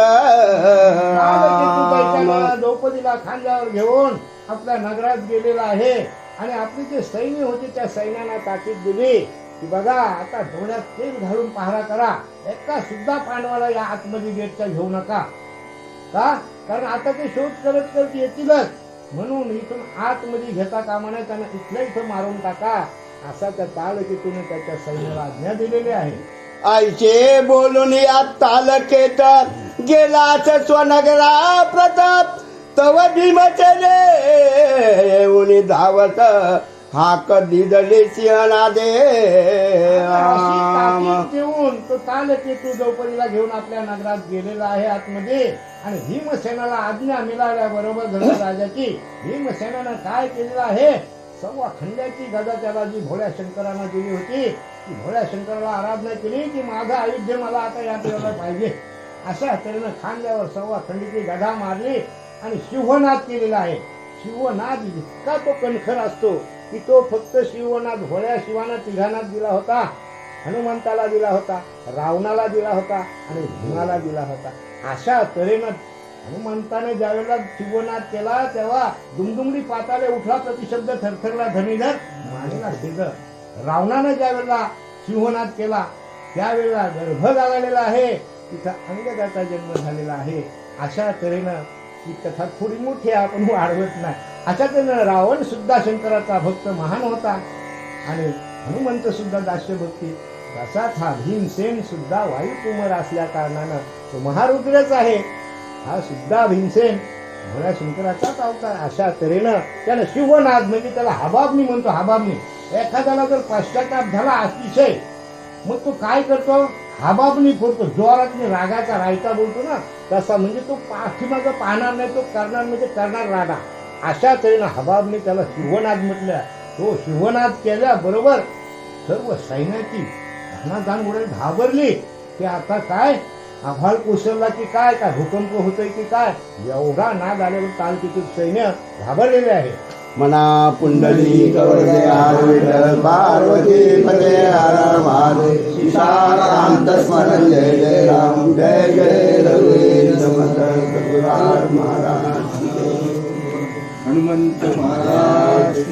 द्रौपदीला खांद्यावर घेऊन आपल्या नगरात गेलेला आहे आणि आपली जे सैन्य होते त्या सैन्याला ताकीद दिली की बघा आता डोळ्यात तेल घालून पहारा करा, एका सुद्धा पांडवाला या आतमध्ये गेटच्या घेऊ नका. का? कारण आता ते शोध करत करत येतीलच. म्हणून इथून आतमध्ये घेता कामा नये, त्यांना इथल्या इथं मारून टाका, असा त्या तालकेतून त्याच्या सैन्याला आज्ञा दिलेली आहे. आईचे बोलून या तालकेत गेलाच स्वनगरा प्रताप. तव भीमसेने येऊन धावत हाक दिदली सिंहनादे. देऊन तो तालकेतू द्रौपदीला घेऊन आपल्या नगरात गेलेला आहे आतमध्ये. आणि भीमसेनाला आज्ञा मिळाल्याबरोबर धर्मराजाची भीमसेनानं काय केलेलं आहे, सव्वा खंड्याची गदा त्याला जी भोळ्या शंकरांना दिली होती, ती भोळ्या शंकराला आराधना केली की माझं आयुध्य मला आता या पिढीला पाहिजे. अशा तऱ्हेनं खांद्यावर सव्वा खंडीची गदा मारली आणि शिवनाद केलेला आहे. शिवनाद इतका तो कणखर असतो की तो फक्त शिवनाद भोळ्या शिवानं तिघांना दिला होता, हनुमंताला दिला होता, रावणाला दिला होता आणि भीमाला दिला होता. अशा तऱ्हेनं हनुमंताने ज्यावेळेला शिवनाद केला तेव्हा दुमदुमडी पाताले उठला, प्रतिशब्द थरथरला धनीधर मानेला शेज. रावणानं ज्यावेळेला सिंहनाद केला त्यावेळेला गर्भ झालेला आहे, तिथं अंगदाचा जन्म झालेला आहे. अशा तऱ्हेनं ही कथा थोडी मोठी आहे, आपण वाढवत नाही. अशा तऱ्हेनं रावण सुद्धा शंकराचा भक्त महान होता आणि हनुमंत सुद्धा दास्यभक्ती. तसाच हा भीमसेन सुद्धा वायुकुमार असल्या कारणानं तो महारुद्रच आहे. हा सुद्धा भीमसेन भोळ्या शंकराचाच अवतार. अशा तऱ्हेनं त्याला शिवनाद म्हणजे त्याला हबाबनी म्हणतो. हबाबनी एखाद्याला जर पश्चाताप झाला अतिशय, मग तो काय करतो, हबाबनी फोडतो, जोरात रागाचा रायता बोलतो ना तसा. म्हणजे तो पाठीमागं पाहणार नाही, तो करणार म्हणजे करणार रागा. अशा तऱ्हेनं हबाबनी त्याला शिवनाद म्हटलं. तो शिवनाद केल्याबरोबर सर्व सैन्याची धनाधान उडेल घाबरली की आता काय आभाळ कोसळला की काय, काय भूकंप होतोय की काय, एवढा नाद आल्यावर तालकीतील सैन्य घाबरलेले आहे. मना पुंडली विठ्ठल पार्वती पदे हर महादेव. सीताराम स्मरण जय जय राम, जय जय रघुवीर समर्थ महाराज, हनुमंत महाराज.